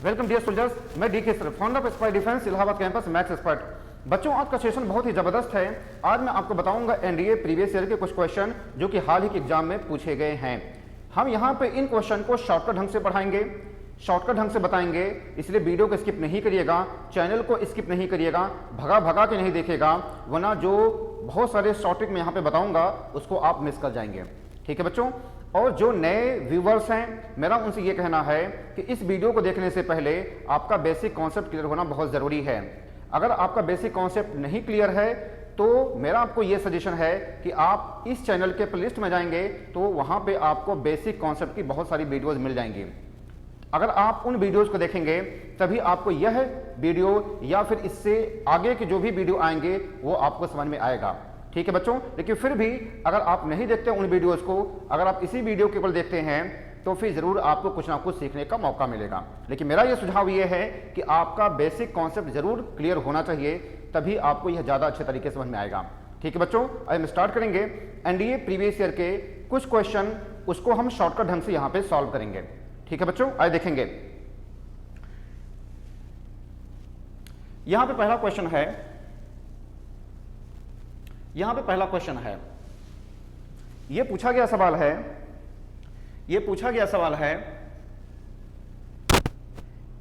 Welcome dear soldiers, मैं D के sir, founder of spy defence Allahabad campus maths expert. बच्चों, आज का सेशन बहुत ही जबरदस्त है। आज मैं आपको बताऊंगा एनडीए प्रीवियस ईयर के कुछ क्वेश्चन जो कि हाल ही के एग्जाम में पूछे गए हैं। हम यहाँ पे इन क्वेश्चन को शॉर्टकट ढंग से पढ़ाएंगे, शॉर्टकट ढंग से बताएंगे, इसलिए वीडियो को स्किप नहीं करिएगा, चैनल को स्किप नहीं करिएगा, भगा भगा के नहीं देखेगा, वरना जो बहुत सारे शॉर्ट ट्रिक मैं यहाँ पे बताऊंगा उसको आप मिस कर जाएंगे। ठीक है बच्चों, और जो नए व्यूवर्स हैं, मेरा उनसे ये कहना है कि इस वीडियो को देखने से पहले आपका बेसिक कॉन्सेप्ट क्लियर होना बहुत ज़रूरी है। अगर आपका बेसिक कॉन्सेप्ट नहीं क्लियर है तो मेरा आपको ये सजेशन है कि आप इस चैनल के प्लेलिस्ट में जाएंगे तो वहाँ पे आपको बेसिक कॉन्सेप्ट की बहुत सारी वीडियोज़ मिल जाएंगी। अगर आप उन वीडियोज़ को देखेंगे तभी आपको यह वीडियो या फिर इससे आगे के जो भी वीडियो आएंगे वो आपको समझ में आएगा। ठीक है बच्चों, लेकिन फिर भी अगर आप नहीं देखते उन वीडियोस को, अगर आप इसी वीडियो के ऊपर देखते हैं तो फिर जरूर आपको कुछ ना कुछ सीखने का मौका मिलेगा। लेकिन मेरा ये सुझाव ये है कि आपका बेसिक कॉन्सेप्ट जरूर क्लियर होना चाहिए, तभी आपको यह ज़्यादा अच्छे तरीके से समझ में आएगा। ठीक है बच्चों, आज हम स्टार्ट करेंगे एनडीए प्रीवियस ईयर के कुछ क्वेश्चन, उसको हम शॉर्टकट ढंग से यहाँ पे सॉल्व करेंगे। ठीक है बच्चों, आज देखेंगे। यहाँ पे पहला क्वेश्चन है, यहां पे पहला क्वेश्चन है, ये पूछा गया सवाल है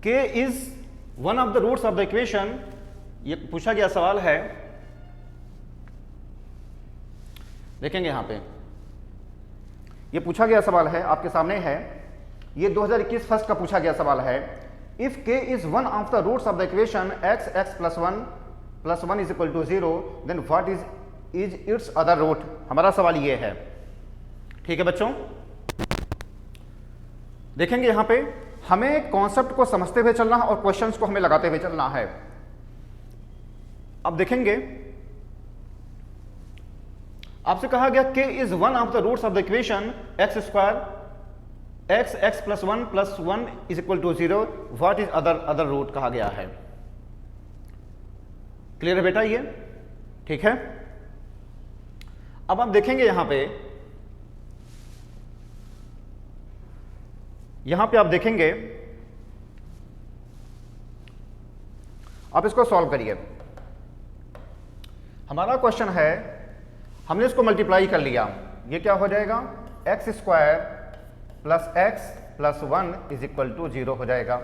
k is one of the roots of the equation. ये पूछा गया सवाल है, देखेंगे यहां पे ये पूछा गया सवाल है, आपके सामने है, ये 2021 फर्स्ट का पूछा गया सवाल है। If k is one of the roots of the equation x plus 1 is equal to 0, then what is its other root. हमारा सवाल ये है। ठीक है बच्चों, देखेंगे यहां पे हमें कॉन्सेप्ट को समझते हुए चलना है और क्वेश्चंस को हमें लगाते हुए चलना है। अब देखेंगे, आपसे कहा गया k is one of the roots of the equation x plus 1 is equal to 0, what is other root कहा गया है। क्लियर है बेटा ये? ठीक है, अब आप देखेंगे यहां पे आप देखेंगे, आप इसको सॉल्व करिए। हमारा क्वेश्चन है, हमने इसको मल्टीप्लाई कर लिया, ये क्या हो जाएगा, x² + x + 1 is equal to 0 हो जाएगा।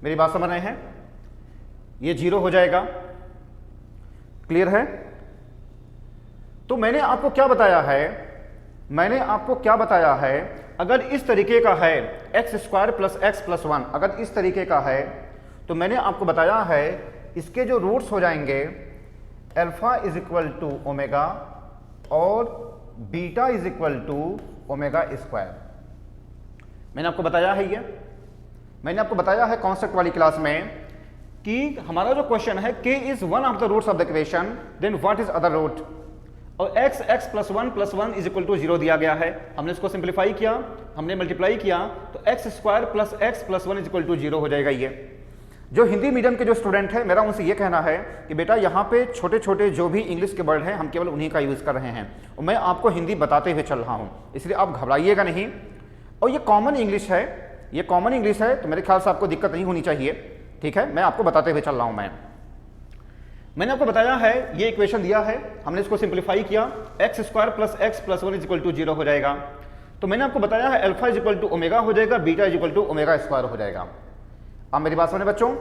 मेरी बात समझ रहे हैं? ये 0 हो जाएगा। क्लियर है? तो मैंने आपको क्या बताया है, अगर इस तरीके का है x² + x + 1, अगर इस तरीके का है तो मैंने आपको बताया है इसके जो रूट्स हो जाएंगे alpha is equal to omega और beta is equal to omega square. मैंने आपको बताया है, मैंने आपको बताया है कॉन्सेप्ट वाली क्लास में कि हमारा जो क्वेश्चन है k is one of the roots of the equation, then what is other root, और x plus 1 is equal to 0 दिया गया है। हमने इसको सिंप्लीफाई किया, हमने मल्टीप्लाई किया तो x² + x + 1 is equal to 0 हो जाएगा। ये जो हिंदी मीडियम के जो स्टूडेंट है, मेरा उनसे ये कहना है कि बेटा यहाँ पे छोटे छोटे जो भी इंग्लिश के वर्ड हैं हम केवल उन्हीं का यूज़ कर रहे हैं और मैं आपको हिंदी बताते हुए चल रहा हूँ, इसलिए आप घबराइएगा नहीं। और ये कॉमन इंग्लिश है, ये कॉमन इंग्लिश है, तो मेरे ख्याल से आपको दिक्कत नहीं होनी चाहिए। ठीक है, मैं आपको बताते हुए चल रहा हूँ। मैंने आपको बताया है, ये इक्वेशन दिया है, हमने इसको सिंप्लीफाई किया, x² + x + 1 is equal to 0 हो जाएगा। तो मैंने आपको बताया है alpha is equal to omega हो जाएगा, beta is equal to omega square हो जाएगा। अब मेरी बात समझे बच्चों?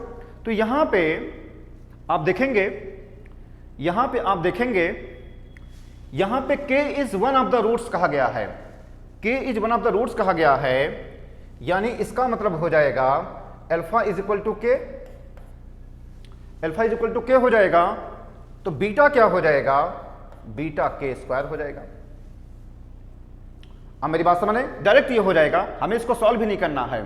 तो यहाँ पे आप देखेंगे, यहाँ पे k is one of the roots कहा गया है, k is one of the roots कहा गया है, यानी इसका मतलब हो जाएगा alpha is equal to k हो जाएगा, तो बीटा क्या हो जाएगा, बीटा k² हो जाएगा। अब मेरी बात समझे? डायरेक्ट ये हो जाएगा, हमें इसको सॉल्व भी नहीं करना है।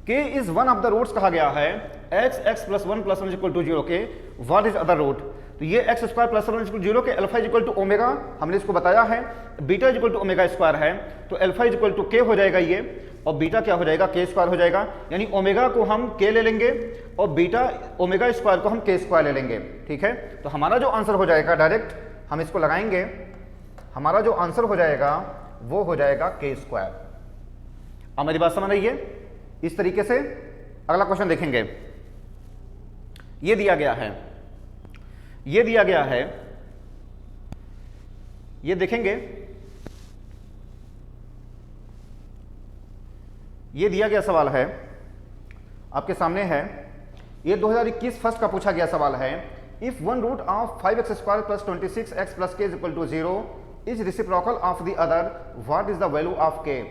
k is one of the roots कहा गया है, x plus 1 + 1 is equal to 0 के, व्हाट इज अदर रूट, तो ये x² + 1 इज इक्वल टू 0 के, alpha is equal to omega, हमने इसको बताया है, beta is equal to omega square है, तो alpha is equal to k हो जाएगा ये, और बीटा क्या हो जाएगा, k² हो जाएगा। यानी ओमेगा को हम k ले लेंगे और बीटा ओमेगा स्क्वायर को हम k² ले लेंगे। ठीक है, तो हमारा जो आंसर हो जाएगा, डायरेक्ट हम इसको लगाएंगे, हमारा जो आंसर हो जाएगा वो हो जाएगा k²। अब मेरी बात समझ रही है? इस तरीके से। अगला क्वेश्चन देखेंगे, ये दिया गया है, ये दिया गया है, ये देखेंगे, ये दिया गया सवाल है आपके सामने है, ये 2021 फर्स्ट का पूछा गया सवाल है। If one root of 5x square plus 26x plus k is equal to 0 is reciprocal of the other, what is the value of k?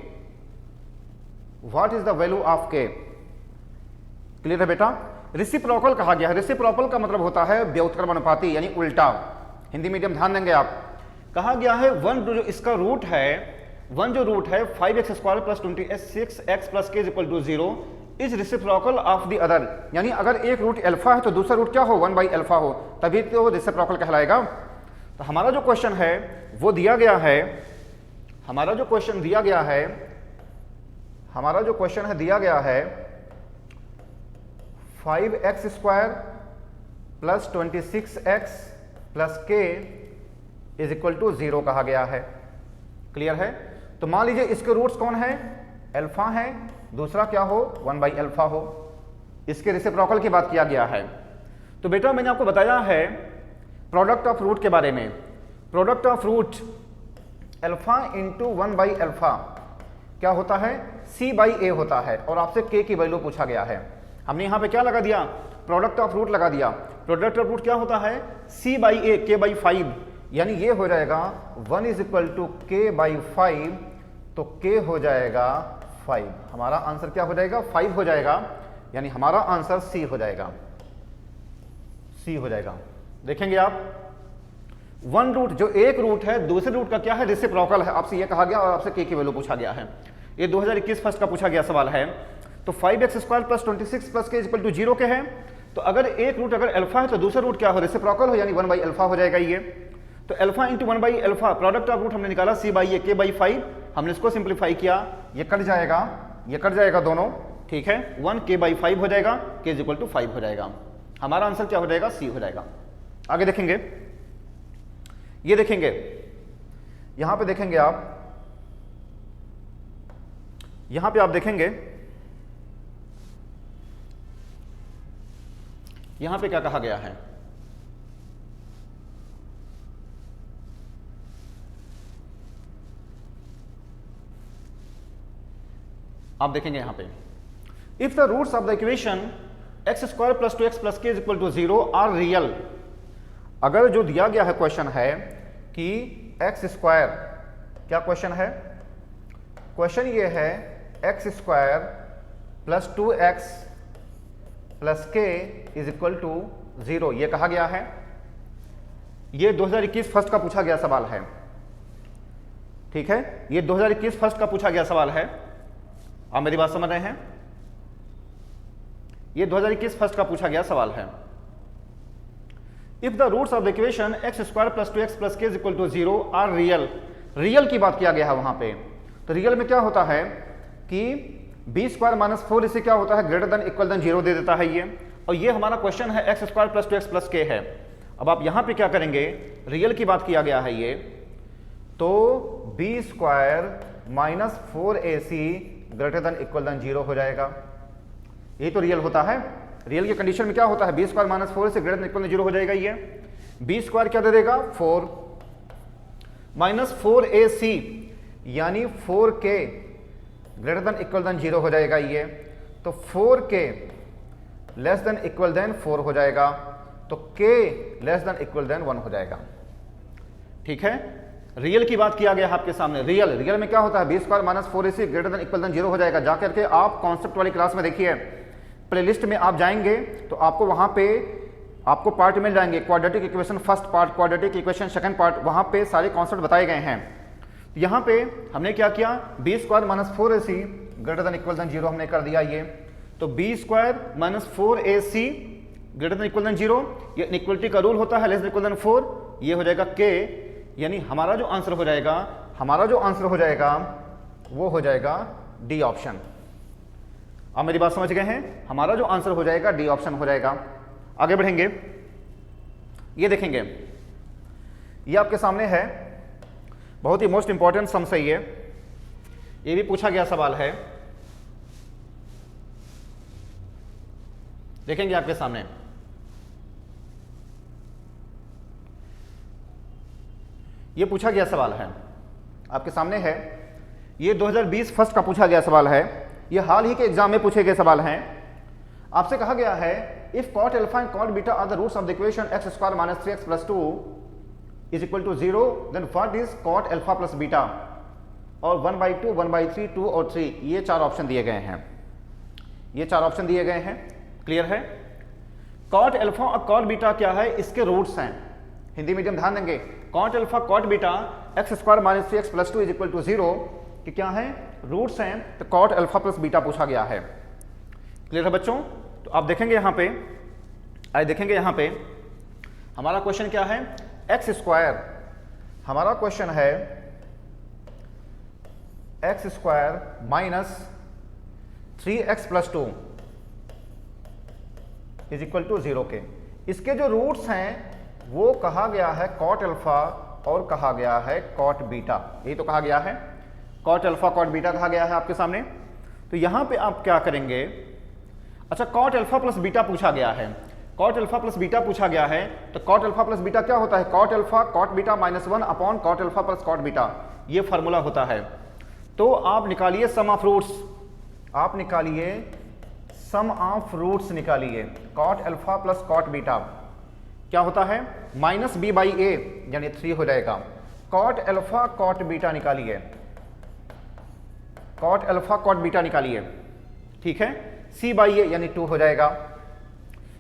What is the value of k? Clear है बेटा? Reciprocal कहा गया है। Reciprocal का मतलब होता है व्युत्क्रमानुपाती यानी उल्टा। हिंदी मीडियम ध्यान देंगे आप। कहा गया है वन जो इसका रूट है, वन जो रूट है 5x square plus 26x plus k is equal to 0 is reciprocal of the other, यानी अगर एक रूट अल्फा है तो दूसरा रूट क्या हो? 1/अल्फा हो, तभी तो रेसिप्रोकल कहलाएगा। तो हमारा जो क्वेश्चन है वो दिया गया है, हमारा जो क्वेश्चन दिया गया है, हमारा जो क्वेश्चन है दिया गया है 5x square plus 26x plus k is equal to 0 कहा गया है। क्लियर है? तो मान लीजिए इसके रूट्स कौन है? अल्फा है, दूसरा क्या हो? 1/अल्फा हो। इसके रेसिप्रोकल की बात किया गया है। तो बेटा मैंने आपको बताया है प्रोडक्ट ऑफ रूट के बारे में। Product of root alpha into 1/अल्फा क्या होता है? c/a होता है, और आपसे k की वैल्यू पूछा गया है। हमने यहां पे क्या लगा दिया? प्रोडक्ट ऑफ रूट लगा दिया। प्रोडक्ट ऑफ रूट क्या होता है? c/a, k/5, यानी ये हो जाएगा 1 इज इक्वल टू k/5, तो k हो जाएगा 5। हमारा आंसर क्या हो जाएगा? 5 हो जाएगा, यानी हमारा आंसर c हो जाएगा, c हो जाएगा। देखेंगे आप, वन रूट जो एक रूट है दूसरे रूट का क्या है? रेसिप्रोकल है। आपसे ये कहा गया और आपसे k की वैल्यू पूछा गया है। ये 2021 फर्स्ट का पूछा गया सवाल है। तो 5x स्क्वायर प्लस 26 प्लस के इक्वल टू 0 के है, तो अगर एक रूट अगर अल्फा है तो दूसरा रूट क्या हो? रेसिप्रोकल हो, यानी 1/अल्फा हो जाएगा ये। तो अल्फा इंटू 1/अल्फा, प्रोडक्ट ऑफ रूट हमने निकाला c/a, k/5, हमने इसको सिंप्लीफाई किया, ये कट जाएगा, ये कट जाएगा दोनों, ठीक है। 1 k/5 हो जाएगा, k इज इक्वल टू 5 हो जाएगा। हमारा आंसर क्या हो जाएगा? c हो जाएगा। आगे देखेंगे, ये देखेंगे, यहां पे देखेंगे आप, यहां पे आप देखेंगे, यहां पे क्या कहा गया है? आप देखेंगे यहां पे, if the roots of the equation x square plus 2x plus k is equal to 0 are real. अगर जो दिया गया है क्वेश्चन है कि x स्क्वायर, क्या क्वेश्चन है? क्वेश्चन ये है x square plus 2x plus k is equal to 0, ये कहा गया है। ये 2021 फर्स्ट का पूछा गया सवाल है, ठीक है। ये 2021 फर्स्ट का पूछा गया सवाल है। आप मेरी बात समझ रहे हैं? ये 2021 फर्स्ट का पूछा गया सवाल है। If the roots of the equation x square plus 2x plus k is equal to 0 are real, real की बात किया गया है वहां पे। तो रियल में क्या होता है कि b स्क्वायर माइनस 4 इसे क्या होता है? ग्रेटर देन इक्वल देन 0 दे देता है ये। और ये हमारा क्वेश्चन है x square plus 2x plus के है। अब आप यहां पे क्या करेंगे? रियल की बात किया गया है ये, तो b square minus 4ac greater than equal than 0 हो जाएगा। ये तो रियल होता है। रियल की कंडीशन में क्या होता है? बी स्क्वायर माइनस 4 से ग्रेटर देन इक्वल देन 0 हो जाएगा। ये बी स्क्वायर क्या दे देगा? 4 माइनस 4ac, यानी 4k greater than equal than 0 हो जाएगा ये। तो 4k less than equal then 4 हो जाएगा, तो k less than equal than 1 हो जाएगा, ठीक है। रियल की बात किया गया है आपके सामने। रियल में क्या होता है? B square minus 4ac greater than equal than 0 हो जाएगा। जाकर के आप कॉन्सेप्ट वाली क्लास में देखिए, प्लेलिस्ट में आप जाएंगे तो आपको वहां पे आपको पार्ट मिल जाएंगे। Quadratic equation first part, quadratic equation second part, वहां पे सारे कॉन्सेप्ट बताए गए हैं। यहां पे हमने क्या किया? B square minus 4ac greater than equal than 0 हमने कर दिया ये। तो b square minus 4ac greater than equal than 0, ये इक्वलिटी का रूल होता है, लेस देन इक्वल देन 4, ये हो जाएगा k, यानी हमारा जो आंसर हो जाएगा, हमारा जो आंसर हो जाएगा वो हो जाएगा डी ऑप्शन। आप मेरी बात समझ गए हैं? हमारा जो आंसर हो जाएगा डी ऑप्शन हो जाएगा। आगे बढ़ेंगे, ये देखेंगे, ये आपके सामने है, बहुत ही मोस्ट इंपॉर्टेंट सम से ये भी पूछा गया सवाल है। देखेंगे आपके सामने। ये पूछा गया सवाल है, आपके सामने है। ये 2020 फर्स्ट का पूछा गया सवाल है, ये हाल ही के एग्जाम में पूछे गए सवाल हैं। आपसे कहा गया है if cot alpha and cot beta are the roots of the equation x square minus 3x plus 2 is equal to 0, then what is cot alpha plus beta. और 1/2, 1/3, 2 और 3, ये 4 ऑप्शन दिए गए हैं। ये 4 ऑप्शन दिए गए हैं, क्लियर है। cot अल्फा और cot बीटा क्या है, इसके रूट्स हैं। हिंदी मीडियम ध्यान देंगे, cot alpha cot beta x square minus 3x plus 2 is equal to 0 कि क्या है, रूट्स हैं। तो cot अल्फा प्लस बीटा पूछा गया है, क्लियर है बच्चों। तो आप देखेंगे यहां पे, आइए देखेंगे यहां पे हमारा क्वेश्चन क्या है, एक्स स्क्वायर। हमारा क्वेश्चन है x square minus 3x plus 2 is equal to 0 के। इसके जो रूट्स हैं वो कहा गया है cot अल्फा और कहा गया है cot बीटा। यही तो कहा गया है, cot अल्फा cot बीटा कहा गया है आपके सामने। तो यहां पे आप क्या करेंगे, अच्छा cot अल्फा प्लस बीटा पूछा गया है, cot अल्फा प्लस बीटा पूछा गया है। तो cot अल्फा प्लस बीटा क्या होता है, cot alpha cot beta minus 1 upon cot alpha plus cot beta, ये फॉर्मूला होता है। तो आप निकालिए सम ऑफ रूट्स, आप निकालिए सम ऑफ रूट्स निकालिए। cot alpha plus cot beta क्या होता है, माइनस b बाई ए यानी 3 हो जाएगा। cot अल्फा cot बीटा निकालिए, cot अल्फा cot बीटा निकालिए, ठीक है। c बाई ए यानी 2 हो जाएगा,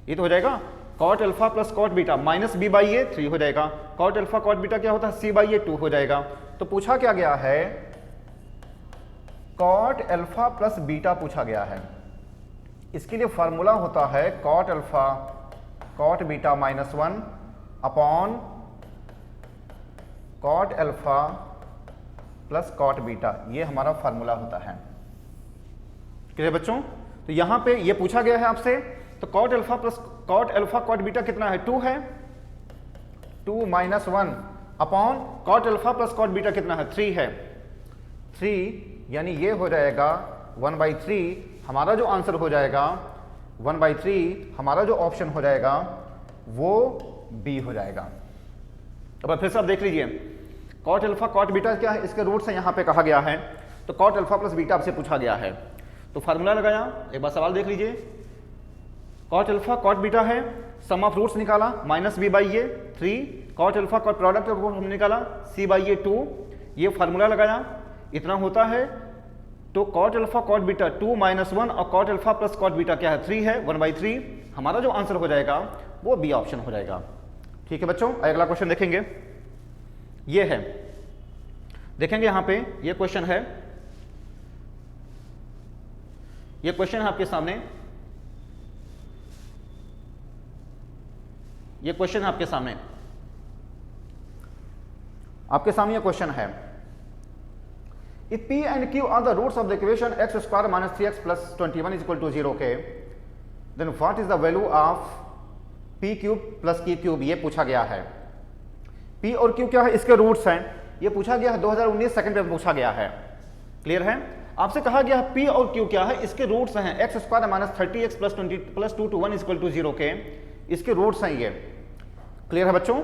ये तो हो जाएगा। cot alpha plus cot beta minus b by a 3 हो जाएगा। cot अल्फा cot बीटा क्या होता है, c बाई ए 2 हो जाएगा। तो पूछा क्या गया है, cot अल्फा प्लस बीटा पूछा गया है। इसके लिए फॉर्मूला होता है cot alpha cot beta minus 1 upon cot alpha plus cot beta, ये हमारा फॉर्मूला होता है, क्लियर बच्चों। तो यहां पे ये पूछा गया है आपसे, तो cot alpha plus cot alpha cot beta कितना है, 2 है, 2 minus 1 upon cot alpha plus cot beta कितना है, 3 है, 3 यानी ये हो जाएगा 1/3। हमारा जो आंसर हो जाएगा 1/3, हमारा जो ऑप्शन हो जाएगा वो बी हो जाएगा। अब फिर से आप देख लीजिए, cot अल्फा cot बीटा क्या है, इसके रूट्स हैं, यहां पे कहा गया है। तो cot अल्फा प्लस बीटा आपसे पूछा गया है, तो फार्मूला लगाया। एक बार सवाल देख लीजिए, cot अल्फा cot बीटा है, सम ऑफ रूट्स निकाला minus b by a 3, cot alpha cot product हमने निकाला c बाई ए 2, ये फार्मूला लगाया, इतना होता है। तो cot alpha cot beta 2 minus 1 और cot alpha plus cot beta क्या है, 3 है, 1/3। हमारा जो आंसर हो जाएगा वो बी ऑप्शन हो जाएगा, ठीक है बच्चों। अगला क्वेश्चन देखेंगे, ये है, देखेंगे यहां पे ये क्वेश्चन है, ये क्वेश्चन है आपके सामने, ये क्वेश्चन है आपके सामने, आपके सामने ये क्वेश्चन है, if p and q are the roots of the equation x square minus 3x plus 21 is equal to 0 के, then what is the value of p cube plus q cube, ये पूछा गया है। p और q क्या है, इसके roots हैं, ये पूछा गया है 2019 सेकंड पेपर पूछा गया है, क्लियर है। आपसे कहा गया है p और q क्या है, इसके रूट्स हैं x square minus 30x plus 20 plus 2 to 1 is equal to 0 के, इसके रूट्स हैं ये, क्लियर है बच्चों।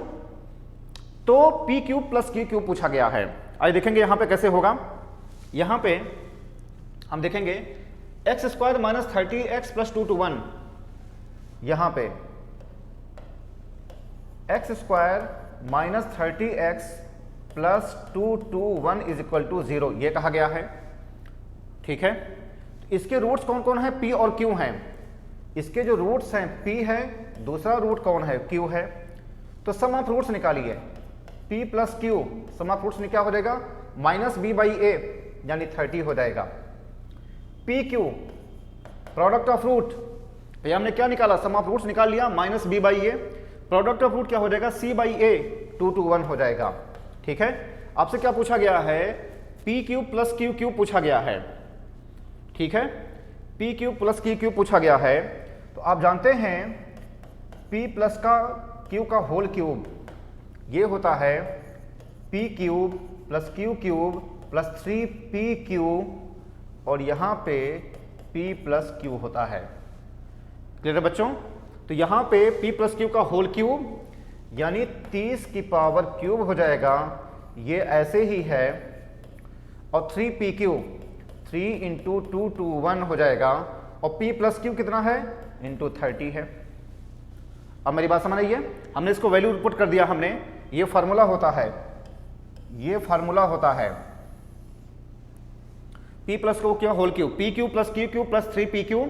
तो p cube plus q cube पूछा गया है। आइए देखेंगे यहां पे कैसे होगा। यहां पे हम देखेंगे x square minus 30x plus 2 to 1, यहां पे x square minus 30x plus 2 to 1 is equal to 0, ये कहा गया है, ठीक है। इसके रूट्स कौन कौन है, p और q हैं। इसके जो रूट्स हैं p है, दूसरा रूट कौन है, q है। तो सम ऑफ रूट्स निकालिए, p plus q, sum of roots क्या हो जाएगा, माइनस b बाई ए यानी 30 हो जाएगा। p q product of root, ये हमने क्या निकाला, सम ऑफ रूट्स निकाल लिया, minus b by a, product of root क्या हो जाएगा, c बाई ए 2 to 1 हो जाएगा, ठीक है। आपसे क्या पूछा गया है, p cube plus q cube पूछा गया है, ठीक है। p cube plus q cube पूछा गया है। तो आप जानते हैं p प्लस का q का होल क्यूब, ये होता है p cube plus q cube plus 3p cube, और यहाँ पे p प्लस q होता है। क्लियर है बच्चों? तो यहां पे p प्लस क्यू का होल क्यूब यानी 30 की पावर क्यूब हो जाएगा, ये ऐसे ही है, और 3p क्यूब 3 इंटू 2 टू 1 हो जाएगा, और p प्लस क्यू कितना है इंटू 30 है। अब मेरी बात समझ आई है? हमने इसको वैल्यू पुट कर दिया, हमने ये फार्मूला होता है, ये फार्मूला होता है p प्लस क्यू क्या whole cube, p q plus q q plus 3p q,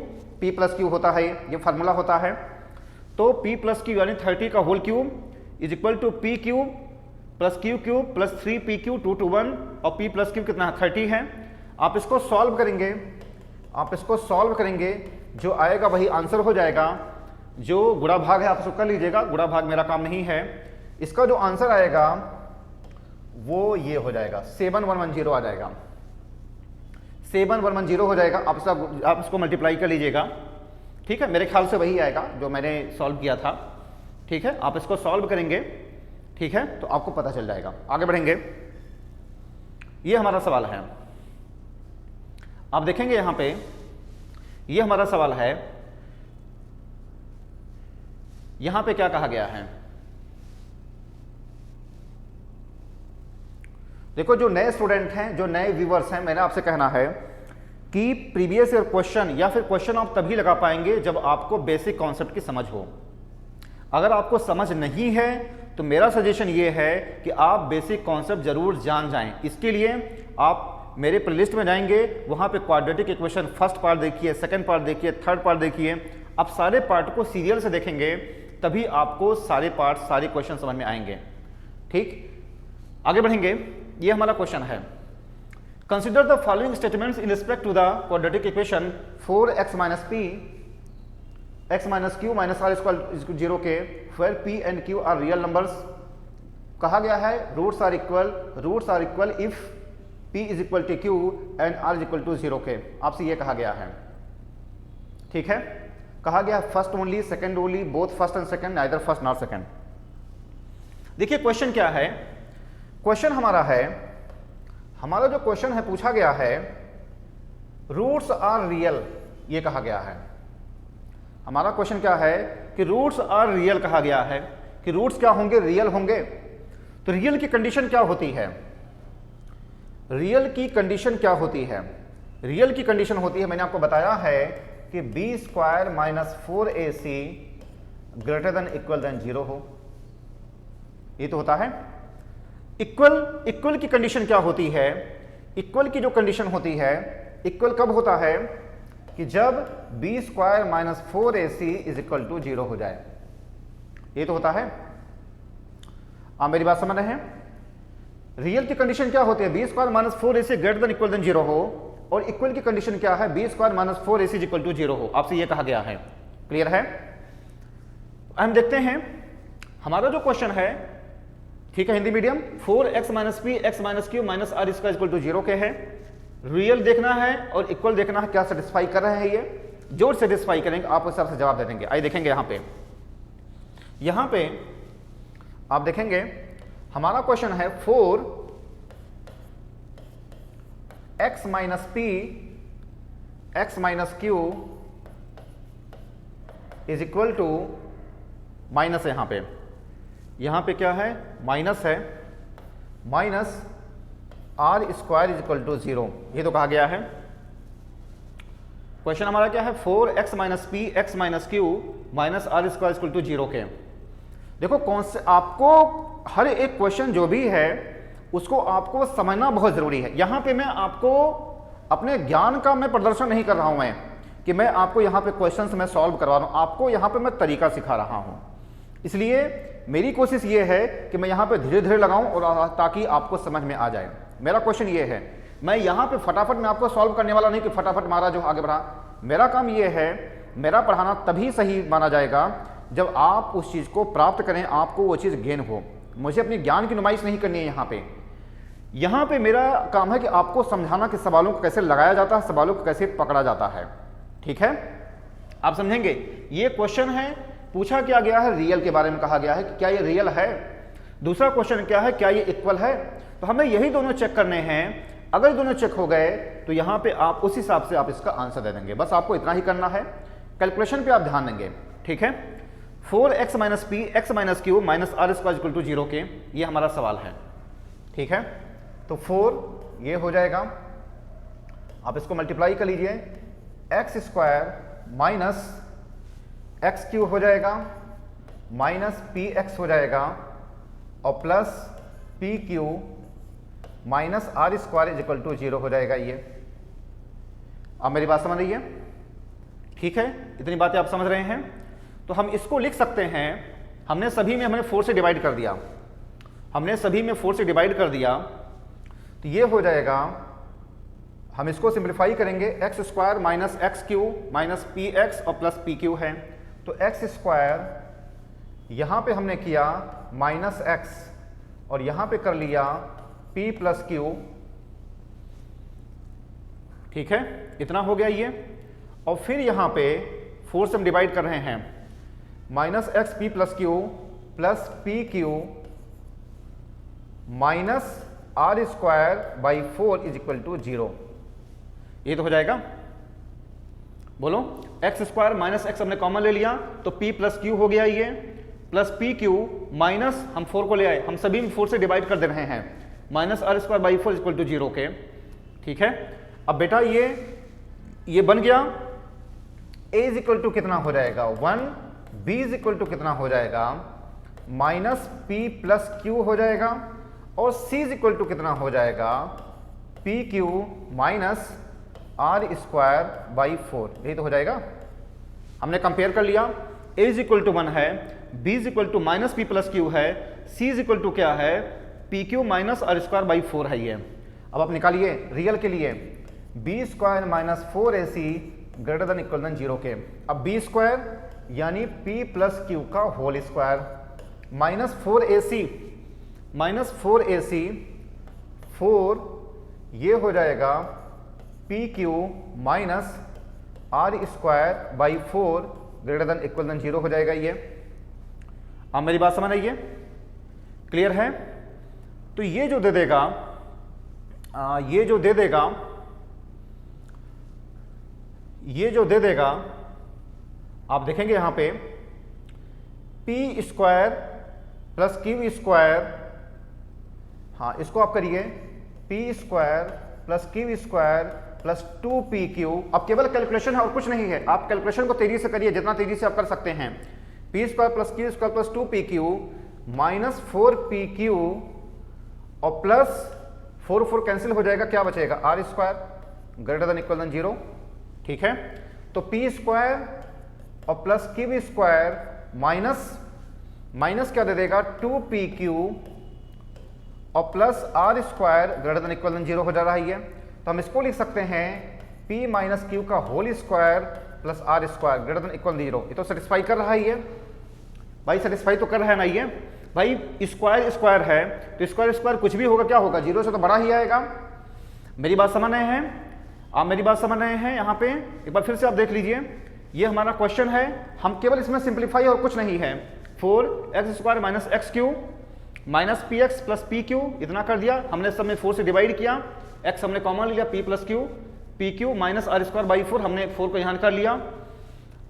p plus q होता है, ये फार्मूला होता है। तो p प्लस क्यू यानी 30 का whole cube is equal to p cube plus q cube plus 3p q 2 to 1, और p plus Q कितना है 30 है। आप इसको सॉल्व करेंगे, आप इसको सॉल्व करेंगे, जो आएगा वही आंसर हो जाएगा। जो गुणा भाग है आप इसको कर लीजिएगा, गुणा भाग मेरा काम नहीं है। इसका जो आंसर आएगा वो ये हो जाएगा 7110 आ जाएगा, 7110 हो जाएगा। आप इसको मल्टीप्लाई कर लीजिएगा, ठीक है? मेरे ख्याल से वही आएगा जो मैंने सॉल्व किया था, ठीक है? आप इसको सॉल्व करेंगे, ठीक है, तो आपको पता चल जाएगा। आगे बढ़ेंगे, ये हमारा सवाल है। आप देखेंगे यहां पे ये हमारा सवाल है, यहां पे क्या कहा गया है? देखो, जो नए स्टूडेंट हैं, जो नए व्यूअर्स हैं, मैंने आपसे कहना है कि प्रीवियस ईयर क्वेश्चन या फिर क्वेश्चन आप तभी लगा पाएंगे जब आपको बेसिक कॉन्सेप्ट की समझ हो। अगर आपको समझ नहीं है तो मेरा सजेशन ये है कि आप बेसिक कॉन्सेप्ट जरूर जान जाएं। इसके लिए आप मेरे प्लेलिस्ट में जाएंगे, वहां पे क्वाड्रेटिक इक्वेशन फर्स्ट पार्ट देखिए, सेकंड पार्ट देखिए, थर्ड पार्ट देखिए। आप सारे पार्ट को सीरियल से देखेंगे, तभी आपको सारे पार्ट, सारे क्वेश्चन समझ में आएंगे। ठीक, आगे बढ़ेंगे। ये हमारा क्वेश्चन है, consider the following statements in respect to the quadratic equation 4x minus p x minus q minus r equal 0 के where p and q are real numbers. कहा गया है roots are equal if p is equal to q and r is equal to 0 के। आपसे ये कहा गया है, ठीक है? कहा गया first only, second only, both first and second, neither first not second. देखिए क्वेश्चन क्या है। क्वेश्चन हमारा है, हमारा जो क्वेश्चन है पूछा गया है रूट्स आर रियल, ये कहा गया है। हमारा क्वेश्चन क्या है कि रूट्स आर रियल कहा गया है कि रूट्स क्या होंगे, रियल होंगे। तो रियल की कंडीशन क्या होती है? रियल की कंडीशन क्या होती है? रियल की कंडीशन होती है, मैंने आपको बताया है कि b square minus 4ac greater than equal than 0 हो। ये तो होता है। इक्वल की कंडीशन क्या होती है? इक्वल की जो कंडीशन होती है, इक्वल कब होता है कि जब b square minus 4ac is equal to 0 हो जाए। ये तो होता है। आप मेरी बात समझ रहे हैं? रियल की कंडीशन क्या होती है? B square minus 4ac greater than equal than 0 हो, और इक्वल की कंडीशन क्या है? B square minus 4ac is equal to 0 हो। आपसे ये कहा गया है, क्लियर है? हम देखते हैं हमारा जो क्वेश्चन है, ठीक है, Hindi medium, 4x minus p x minus q minus r इसका इक्वल टू 0 के है। रियल देखना है और इक्वल देखना है, क्या सेटिस्फाई कर रहे हैं ये। जो सेटिस्फाई करेंगे आप उस हिसाब से जवाब दे देंगे। आइए देखेंगे यहां पे आप देखेंगे हमारा क्वेश्चन है 4x minus p x minus q is equal to minus, यहां पे क्या है? माइनस है, minus r square is equal to 0। ये तो कहा गया है। क्वेश्चन हमारा क्या है? 4x minus p x minus q minus r square equal to 0 के। देखो कौन से, आपको हर एक क्वेश्चन जो भी है उसको आपको समझना बहुत जरूरी है। यहां पे मैं आपको अपने ज्ञान का मैं प्रदर्शन नहीं कर रहा हूं, मैं कि मैं आपको यहां पे क्वेश्चंस मैं सॉल्व करवा रहा हूं, आपको यहां पे मैं तरीका सिखा रहा हूं। इसलिए मेरी कोशिश ये है कि मैं यहां पे धीरे धीरे लगाऊं और ताकि आपको समझ में आ जाए। मेरा क्वेश्चन ये है, मैं यहां पे फटाफट में आपको सॉल्व करने वाला नहीं कि फटाफट मारा जो आगे बढ़ा। मेरा काम ये है, मेरा पढ़ाना तभी सही माना जाएगा जब आप उस चीज को प्राप्त करें, आपको वो चीज गेन हो। मुझे अपनी ज्ञान की नुमाइश नहीं करनी है। यहां पे मेरा काम है कि आपको समझाना कि सवालों को कैसे लगाया जाता है, सवालों को कैसे पकड़ा जाता है। ठीक है, आप समझेंगे। ये क्वेश्चन है, पूछा क्या गया है? रियल के बारे में कहा गया है कि क्या ये रियल है। दूसरा क्वेश्चन क्या है? क्या ये इक्वल है। तो हमें यही दोनों चेक करने हैं। अगर दोनों चेक हो गए तो यहां पे आप उस हिसाब से आप इसका आंसर दे देंगे। बस आपको इतना ही करना है। कैलकुलेशन पे आप ध्यान देंगे, ठीक है। 4x minus p x minus q minus r square equal to 0 के, ये हमारा सवाल है, ठीक है। तो 4 ये हो जाएगा, आप इसको मल्टीप्लाई कर लीजिए, x square minus x q हो जाएगा माइनस पी एक्स हो जाएगा और plus p q minus r square is equal to 0 हो जाएगा। ये अब मेरी बात समझ रही है, ठीक है, इतनी बातें आप समझ रहे हैं। तो हम इसको लिख सकते हैं, हमने सभी में हमने 4 से डिवाइड कर दिया, हमने सभी में 4 से डिवाइड कर दिया, तो ये हो जाएगा, हम इसको सिंप्लीफाई करेंगे, x square minus x q minus p x और प्लस पी क्यू है। तो एक्स स्क्वायर यहां पे हमने किया माइनस एक्स और यहां पे कर लिया पी प्लस क्यू, ठीक है, इतना हो गया ये। और फिर यहां पे 4 से हम डिवाइड कर रहे हैं, minus x p plus q plus p q minus r square by 4 is equal to 0। ये तो हो जाएगा, बोलो, एक्स स्क्वायर माइनस एक्स हमने कॉमन ले लिया तो p प्लस क्यू हो गया ये, प्लस पी क्यू माइनस हम 4 को ले आए, हम सभी में 4 से डिवाइड कर दे रहे हैं, minus r square by 4 equal to 0 के, ठीक है। अब बेटा ये बन गया, a इज इक्वल टू कितना हो जाएगा 1, b इज इक्वल टू कितना हो जाएगा माइनस p प्लस क्यू हो जाएगा और c इज इक्वल टू कितना हो जाएगा p q minus r square by 4, यही तो हो जाएगा। हमने कंपेयर कर लिया, a इज इक्वल टू 1 है, b is equal to minus p plus q है, c इज इक्वल टू क्या है p q minus r square by 4 है ये। अब आप निकालिए रियल के लिए, b square minus 4ac greater than equal than 0 के। अब b स्क्वायर यानी p प्लस क्यू का होल स्क्वायर माइनस 4ac 4 ये हो जाएगा p q minus r square by 4 greater than equal than 0 हो जाएगा ये। अब मेरी बात समझ आई है, क्लियर है। तो ये जो दे देगा ये जो दे देगा आप देखेंगे यहां पे P square plus q square, हाँ इसको आप करिए, P square plus q square plus 2pq। अब केवल कैलकुलेशन है और कुछ नहीं है, आप कैलकुलेशन को तेजी से करिए, जितना तेजी से आप कर सकते हैं। P square plus q square plus 2pq minus 4pq और प्लस 4 कैंसिल हो जाएगा, क्या बचेगा r square greater than equal than 0, ठीक है। तो पी स्क्वायर और प्लस क्यू स्क्वायर माइनस क्या दे देगा 2pq और plus r square greater than equal than 0 हो जा रहा है ये। तो हम इसको लिख सकते हैं p माइनस क्यू का whole square plus r square greater than equal 0। ये तो सेटिस्फाई कर रहा है ये भाई, सेटिस्फाई तो कर रहा है ना ये भाई, स्क्वायर स्क्वायर है तो स्क्वायर स्क्वायर कुछ भी होगा, क्या होगा 0 से तो बड़ा ही आएगा। मेरी बात समझ रहे हैं आप, मेरी बात समझ रहे हैं। यहाँ पे एक बार फिर से आप देख लीजिए, ये हमारा क्वेश्चन है, हम केवल इसमें सिंप्लीफाई और कुछ नहीं है, 4x square minus x q minus p x plus p Q, इतना कर दिया हमने, सब में 4 से डिवाइड किया, x हमने कॉमन लिया, p plus q p q minus r square by 4 हमने 4 को यहाँ कर लिया,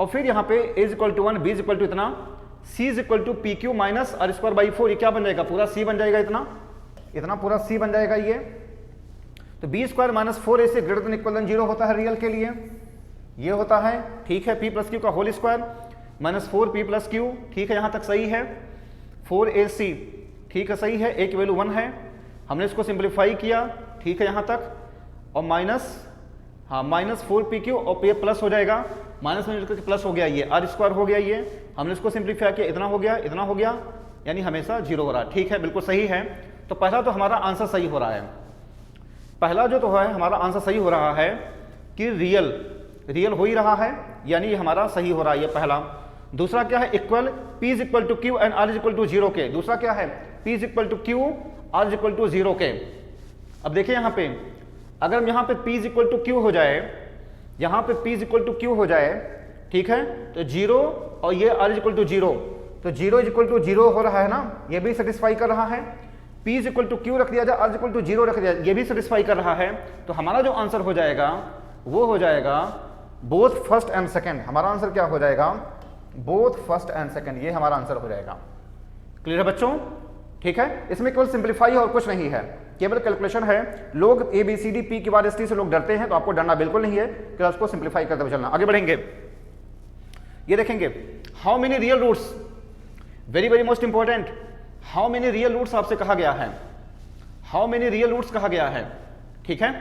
और फिर यहाँ पे a is equal to 1, b is equal to इतना, c is equal to p q minus r square by 4, ये क्या बन जाएगा पूरा c बन जाएगा, इतना पूरा c बन जाएगा ये। तो b स्क्वायर माइनस 4ac से ग्रेटर देन इक्वल देन 0 होता है रियल के लिए, ये होता है, ठीक है। p प्लस क्यू का whole square minus 4p plus q, ठीक है, यहाँ तक सही है। 4ac ठीक है, सही है, a की वैल्यू 1 है, हमने इसको सिंप्लीफाई किया, ठीक है यहाँ तक, और माइनस 4pq और ये प्लस हो जाएगा, माइनस में प्लस हो गया, ये आर स्क्वायर हो गया, ये हमने इसको सिंप्लीफाई किया, इतना हो गया, इतना हो गया, यानी हमेशा 0 हो रहा है, ठीक है, बिल्कुल सही है। तो पहला तो हमारा आंसर सही हो रहा है, पहला जो तो है हमारा आंसर सही हो रहा है कि रियल हो ही रहा है, यानी ये हमारा सही हो रहा है ये पहला। दूसरा क्या है, equal p is equal to q and r is equal to 0 के, दूसरा क्या है p is equal to q r is equal to 0 के। अब देखिए यहाँ पे, अगर यहाँ पे p is equal to q हो जाए, यहाँ पे p is equal to q हो जाए, ठीक है, तो 0 और ये r इज इक्वल टू 0, तो 0 इज इक्वल टू 0 हो रहा है ना, ये भी सेटिस्फाई कर रहा है। p is equal to q रख दिया जाए, r इज इक्वल टू 0 रख दिया, ये भी सेटिस्फाई कर रहा है। तो हमारा जो आंसर हो जाएगा वो हो जाएगा बोथ फर्स्ट एंड सेकंड, हमारा आंसर क्या हो जाएगा, बोथ फर्स्ट एंड सेकंड, ये हमारा आंसर हो जाएगा। क्लियर है बच्चों? ठीक है, इसमें केवल सिंप्लीफाई और कुछ नहीं है, केवल कैलकुलेशन है। लोग a b c d p की बार एस टी से लोग डरते हैं, तो आपको डरना बिल्कुल नहीं है, क्लास को सिंप्लीफाई करते हुए चलना। आगे बढ़ेंगे, ये देखेंगे how many real roots, very very most important, how many real roots आपसे कहा गया है, हाउ मेनी रियल रूट्स कहा गया है। ठीक है,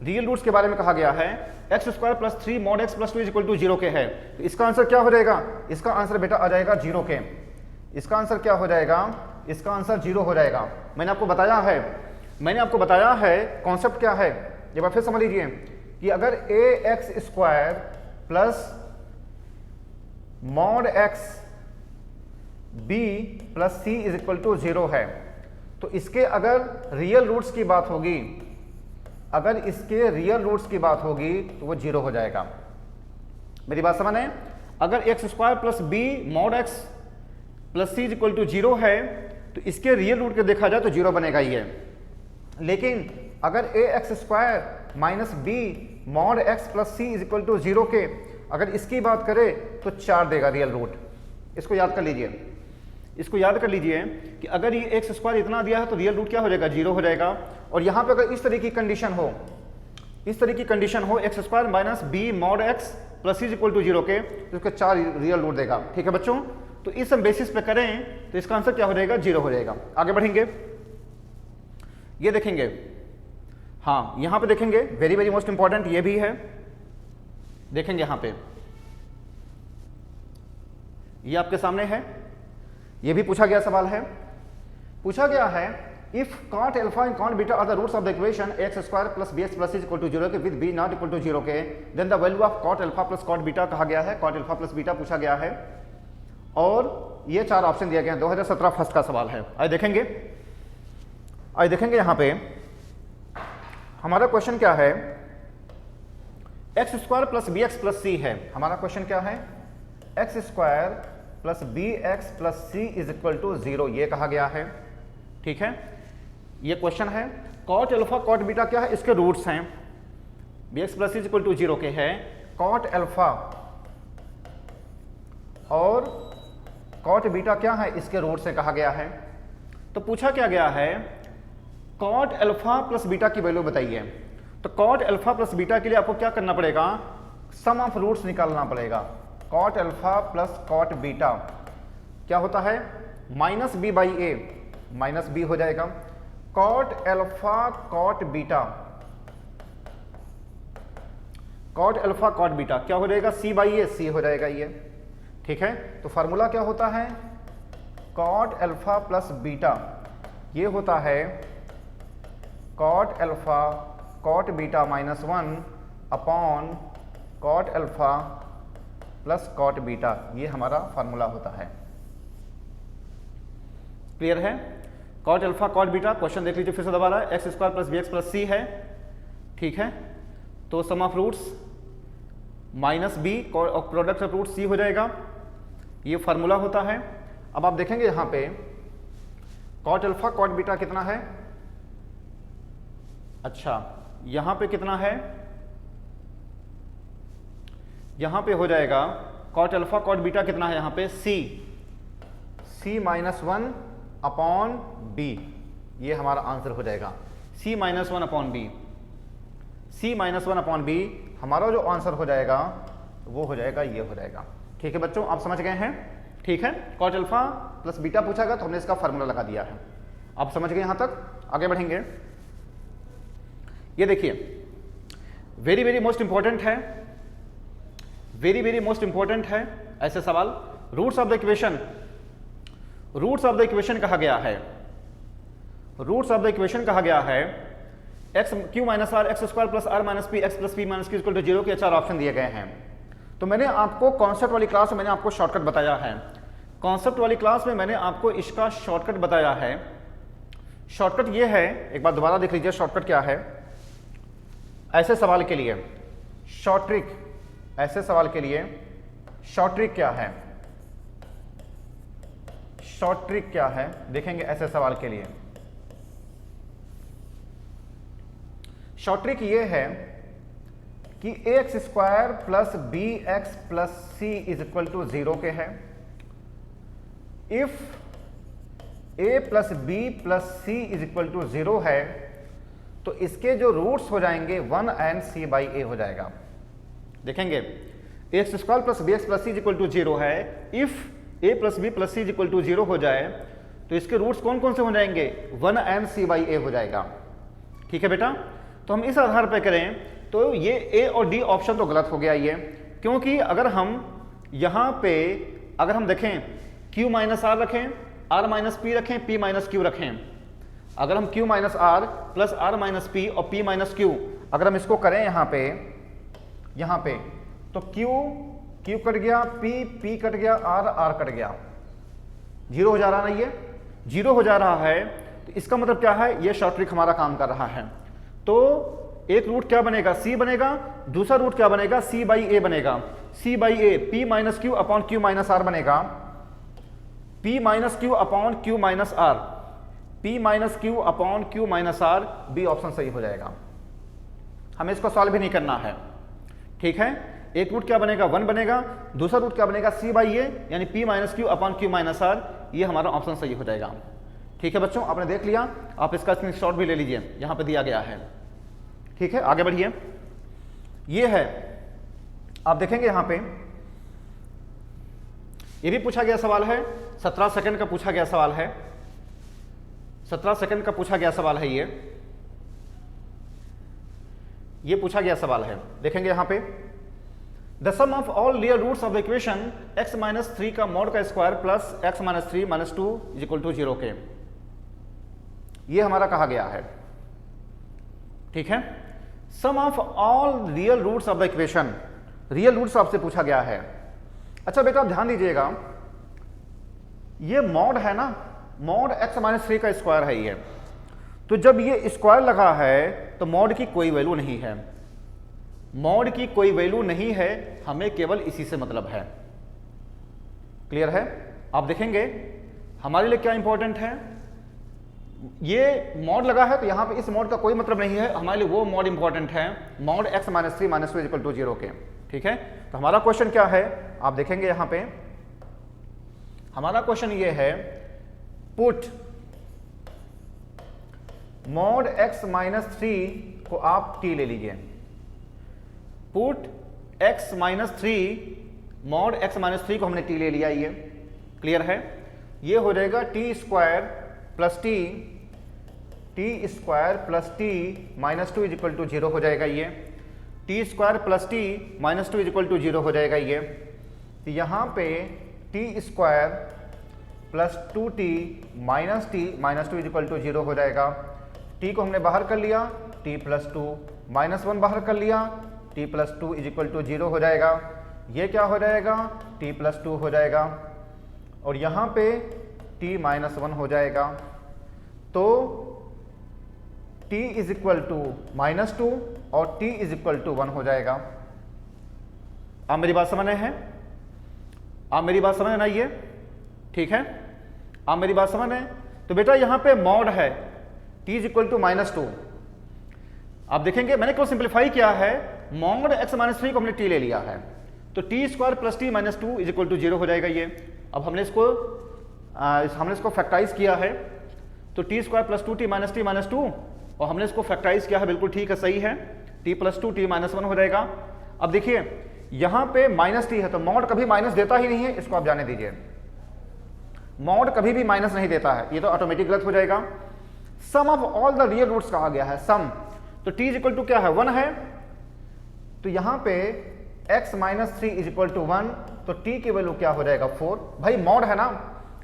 रियल रूट्स के बारे में कहा गया है x square plus 3 mod x plus 2 is equal to 0 के है, तो इसका आंसर क्या हो जाएगा, इसका आंसर बेटा आ जाएगा 0 के, इसका आंसर क्या हो जाएगा, इसका आंसर 0 हो जाएगा। मैंने आपको बताया है, मैंने आपको बताया है कॉन्सेप्ट क्या है, एक बार फिर समझ लीजिए कि अगर a x square plus mod x b plus c is equal to 0 है, तो इसके अगर रियल रूट्स की बात होगी, अगर इसके रियल रूट्स की बात होगी तो वो 0 हो जाएगा। मेरी बात समझ है? अगर x square plus b mod x plus c is equal to 0 है, तो इसके रियल रूट के देखा जाए तो 0 बनेगा ही है। लेकिन अगर a x square minus b mod x plus c is equal to 0 के, अगर इसकी बात करें तो 4 देगा रियल रूट। इसको याद कर लीजिए, इसको याद कर लीजिए कि अगर ये एक्स स्क्वायर इतना दिया है तो रियल रूट क्या हो जाएगा, 0 हो जाएगा। और यहाँ पे अगर इस तरह की कंडीशन हो, इस तरह की कंडीशन हो x square minus b mod x plus is equal to 0 के, तो इसके 4 रियल रूट देगा। ठीक है बच्चों, तो इस बेसिस पे करें तो इसका आंसर क्या हो जाएगा, 0 हो जाएगा। आगे बढ़ेंगे, ये देखेंगे, हाँ यहाँ पे देखेंगे वेरी वेरी मोस्ट इंपॉर्टेंट ये भी है, देखेंगे यहाँ पे, ये आपके सामने है, ये भी पूछा गया सवाल है। पूछा गया है if cot alpha and cot beta are the roots of the equation x square plus b x plus is equal to 0 के with b not equal to 0 के, then the value of cot alpha plus cot beta कहा गया है, cot alpha plus beta पूछा गया है, और ये 4 ऑप्शन दिया गया है। 2017 फर्स्ट का सवाल है। आइए देखेंगे, आइए देखेंगे यहाँ पे हमारा क्वेश्चन क्या है, x square plus b x plus c है। हमारा क्वेश्चन क्या है, x square plus b x plus c is equal to 0, ये कहा गया है। ठीक है, ये क्वेश्चन है। कॉट अल्फा कॉट बीटा क्या है, इसके रूट्स हैं, b x plus c is equal to 0 के है, कॉट अल्फा और कॉट बीटा क्या है, इसके रूट्स से कहा गया है। तो पूछा क्या गया है, कॉट अल्फा प्लस बीटा की वैल्यू बताइए। तो कॉट अल्फा प्लस बीटा के लिए आपको क्या करना पड़ेगा, सम ऑफ रूट्स निकालना पड़ेगा। Cot alpha plus cot beta क्या होता है, minus b by a, minus b हो जाएगा। Cot alpha cot beta, cot alpha cot beta क्या हो जाएगा, सी बाई ए, सी हो जाएगा ये। ठीक है, तो फार्मूला क्या होता है, कॉट अल्फा प्लस बीटा ये होता है cot alpha cot beta minus 1 upon cot alpha plus cot beta, ये हमारा फार्मूला होता है। क्लियर है? Cot alpha cot beta, question देख लीजिए फिर से दोबारा, x square plus b x plus c है। ठीक है, तो sum of roots minus b product of root c हो जाएगा, ये फार्मूला होता है। अब आप देखेंगे यहां पे कॉट अल्फा कॉट बीटा कितना है, अच्छा यहां पे कितना है, यहां पे हो जाएगा कॉट अल्फा कॉट बीटा कितना है यहां पे, सी माइनस 1 अपॉन बी, ये हमारा आंसर हो जाएगा सी माइनस 1 अपॉन बी। सी माइनस 1 अपॉन बी हमारा जो आंसर हो जाएगा वो हो जाएगा, ये हो जाएगा। ठीक है बच्चों, आप समझ गए हैं? ठीक है, कॉट अल्फा प्लस बीटा पूछा गया तो हमने इसका फार्मूला लगा दिया है। आप समझ गए यहां तक? आगे बढ़ेंगे, ये देखिए वेरी वेरी मोस्ट इंपॉर्टेंट है, वेरी वेरी मोस्ट इंपॉर्टेंट है ऐसे सवाल। Roots of the equation, roots of the equation कहा गया है, रूट्स ऑफ द इक्वेशन कहा गया है x q minus r x square plus r minus p x plus p minus q equal to 0 के 4 ऑप्शन दिए गए हैं। तो मैंने आपको कॉन्सेप्ट वाली क्लास में मैंने आपको शॉर्टकट बताया है, कॉन्सेप्ट वाली क्लास में मैंने आपको इसका शॉर्टकट बताया है। शॉर्टकट ये है, एक बार दोबारा देख लीजिए शॉर्टकट क्या है ऐसे सवाल के लिए, शॉर्ट ट्रिक ऐसे सवाल के लिए शॉर्ट ट्रिक क्या है, शॉर्ट ट्रिक क्या है देखेंगे ऐसे सवाल के लिए। शॉर्ट ट्रिक ये है कि ax square plus b x plus c is equal to 0 के है। If a plus b plus c is equal to 0 है तो इसके जो रूट्स हो जाएंगे 1 एंड c बाई ए हो जाएगा। देखेंगे x square plus b x plus c is equal to 0 है। If a plus b plus c is equal to 0 हो जाए तो इसके रूट्स कौन कौन से हो जाएंगे, 1 एंड c बाई ए हो जाएगा। ठीक है बेटा, तो हम इस आधार पर करें तो ये ए और डी ऑप्शन तो गलत हो गया ये, क्योंकि अगर हम यहां पे अगर हम देखें q माइनस आर रखें, r माइनस पी रखें, p माइनस क्यू रखें, अगर हम q minus r plus r minus p और p माइनस क्यू अगर हम इसको करें यहां पे तो q कट गया, p कट गया, r कट गया, 0 हो जा रहा ना, ये 0 हो जा रहा है। तो इसका मतलब क्या है, ये शॉर्ट ट्रिक हमारा काम कर रहा है। तो एक रूट क्या बनेगा, c बनेगा, दूसरा रूट क्या बनेगा, c बाई ए बनेगा। c by a p minus q upon q minus r बनेगा, p minus q upon q minus r, p minus q upon q minus r, B option सही हो जाएगा। हमें इसको सॉल्व भी नहीं करना है। ठीक है, एक रूट क्या बनेगा, 1 बनेगा, दूसरा रूट क्या बनेगा, c बाई ए यानी p minus q upon q minus r, ये हमारा ऑप्शन सही हो जाएगा। ठीक है बच्चों, आपने देख लिया, आप इसका स्क्रीनशॉट भी ले लीजिए, यहां पे दिया गया है। ठीक है, आगे बढ़िए। ये है, आप देखेंगे यहां पे ये भी पूछा गया सवाल है, 17 सेकंड का पूछा गया सवाल है, 17 सेकंड का पूछा गया सवाल है, ये पूछा गया सवाल है। देखेंगे यहां पे the sum of all real roots of the equation x minus 3 का मॉड का square plus x minus 3 minus 2 is equal to 0 के, ये हमारा कहा गया है। ठीक है, sum of all real roots of the equation, real roots आपसे पूछा गया है। अच्छा बेटा आप ध्यान दीजिएगा, ये मॉड है ना, मॉड x माइनस 3 का स्क्वायर है ये, तो जब ये स्क्वायर लगा है तो मॉड की कोई वैल्यू नहीं है, मॉड की कोई वैल्यू नहीं है, हमें केवल इसी से मतलब है। क्लियर है, आप देखेंगे हमारे लिए क्या इंपॉर्टेंट है, ये मॉड लगा है तो यहां पे इस मॉड का कोई मतलब नहीं है, हमारे लिए वो मॉड इंपॉर्टेंट है, mod x minus 3 minus 2 equal to 0 के। ठीक है, तो हमारा क्वेश्चन क्या है, आप देखेंगे यहां पे हमारा क्वेश्चन ये है, पुट मॉड x माइनस 3 को आप t ले लीजिए, put x minus 3 mod x minus 3 को हमने t ले लिया, ये क्लियर है। ये हो जाएगा t square plus t square plus t minus 2 is equal to 0 हो जाएगा, ये t square plus t minus 2 is equal to 0 हो जाएगा ये। तो यहाँ पे t square plus 2t minus 2 is equal to 0 हो जाएगा। t को हमने बाहर कर लिया, t प्लस 2 माइनस 1 बाहर कर लिया, t plus 2 is equal to 0 हो जाएगा। ये क्या हो जाएगा, t प्लस 2 हो जाएगा, और यहाँ पे t माइनस 1 हो जाएगा। तो t is equal to minus 2 और t इज इक्वल टू 1 हो जाएगा। आप मेरी बात समझ रहे हैं, आप मेरी बात समझ रहे हैं, ठीक है, आप मेरी बात समझ रहे हैं। तो बेटा यहाँ पे मॉड है t is equal to minus 2, आप देखेंगे मैंने क्यों सिंप्लीफाई किया है, मॉड x माइनस 3 को हमने t ले लिया है, तो t square plus t minus 2 is equal to 0 हो जाएगा ये। अब हमने इसको फैक्टराइज किया है, तो t square plus 2t minus 2, और हमने इसको फैक्टराइज किया है, बिल्कुल ठीक है, सही है, t प्लस 2 t माइनस 1 हो जाएगा। अब देखिए यहाँ पे माइनस t है, तो मॉड कभी माइनस देता ही नहीं है, इसको आप जाने दीजिए, मॉड कभी भी माइनस नहीं देता है, ये तो ऑटोमेटिक गलत हो जाएगा। Sum of all the real roots कहा गया है, सम, तो t इज इक्वल टू क्या है, 1 है, तो यहाँ पे x minus 3 is equal to 1, तो t की वैल्यू क्या हो जाएगा, 4। भाई मॉड है ना,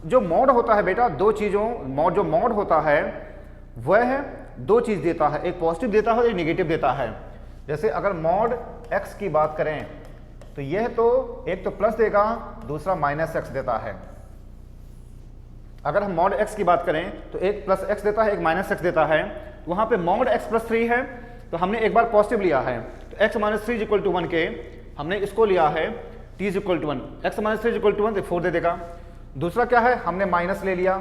जो मॉड होता है बेटा दो चीजों, जो मॉड होता है वह है दो चीज देता है, एक पॉजिटिव देता है और एक नेगेटिव देता है। जैसे अगर मॉड x की बात करें तो यह तो एक तो प्लस देगा, दूसरा माइनस x देता है। अगर हम मॉड x की बात करें तो एक प्लस x देता है, एक माइनस x देता है। वहां पे मॉड x प्लस 3 है, तो हमने एक बार पॉजिटिव लिया है, तो x माइनस 3 इक्वल टू 1 के हमने इसको लिया है t is equal to 1, x minus 3 equal to 1 4 दे देगा। दूसरा क्या है, हमने माइनस ले लिया,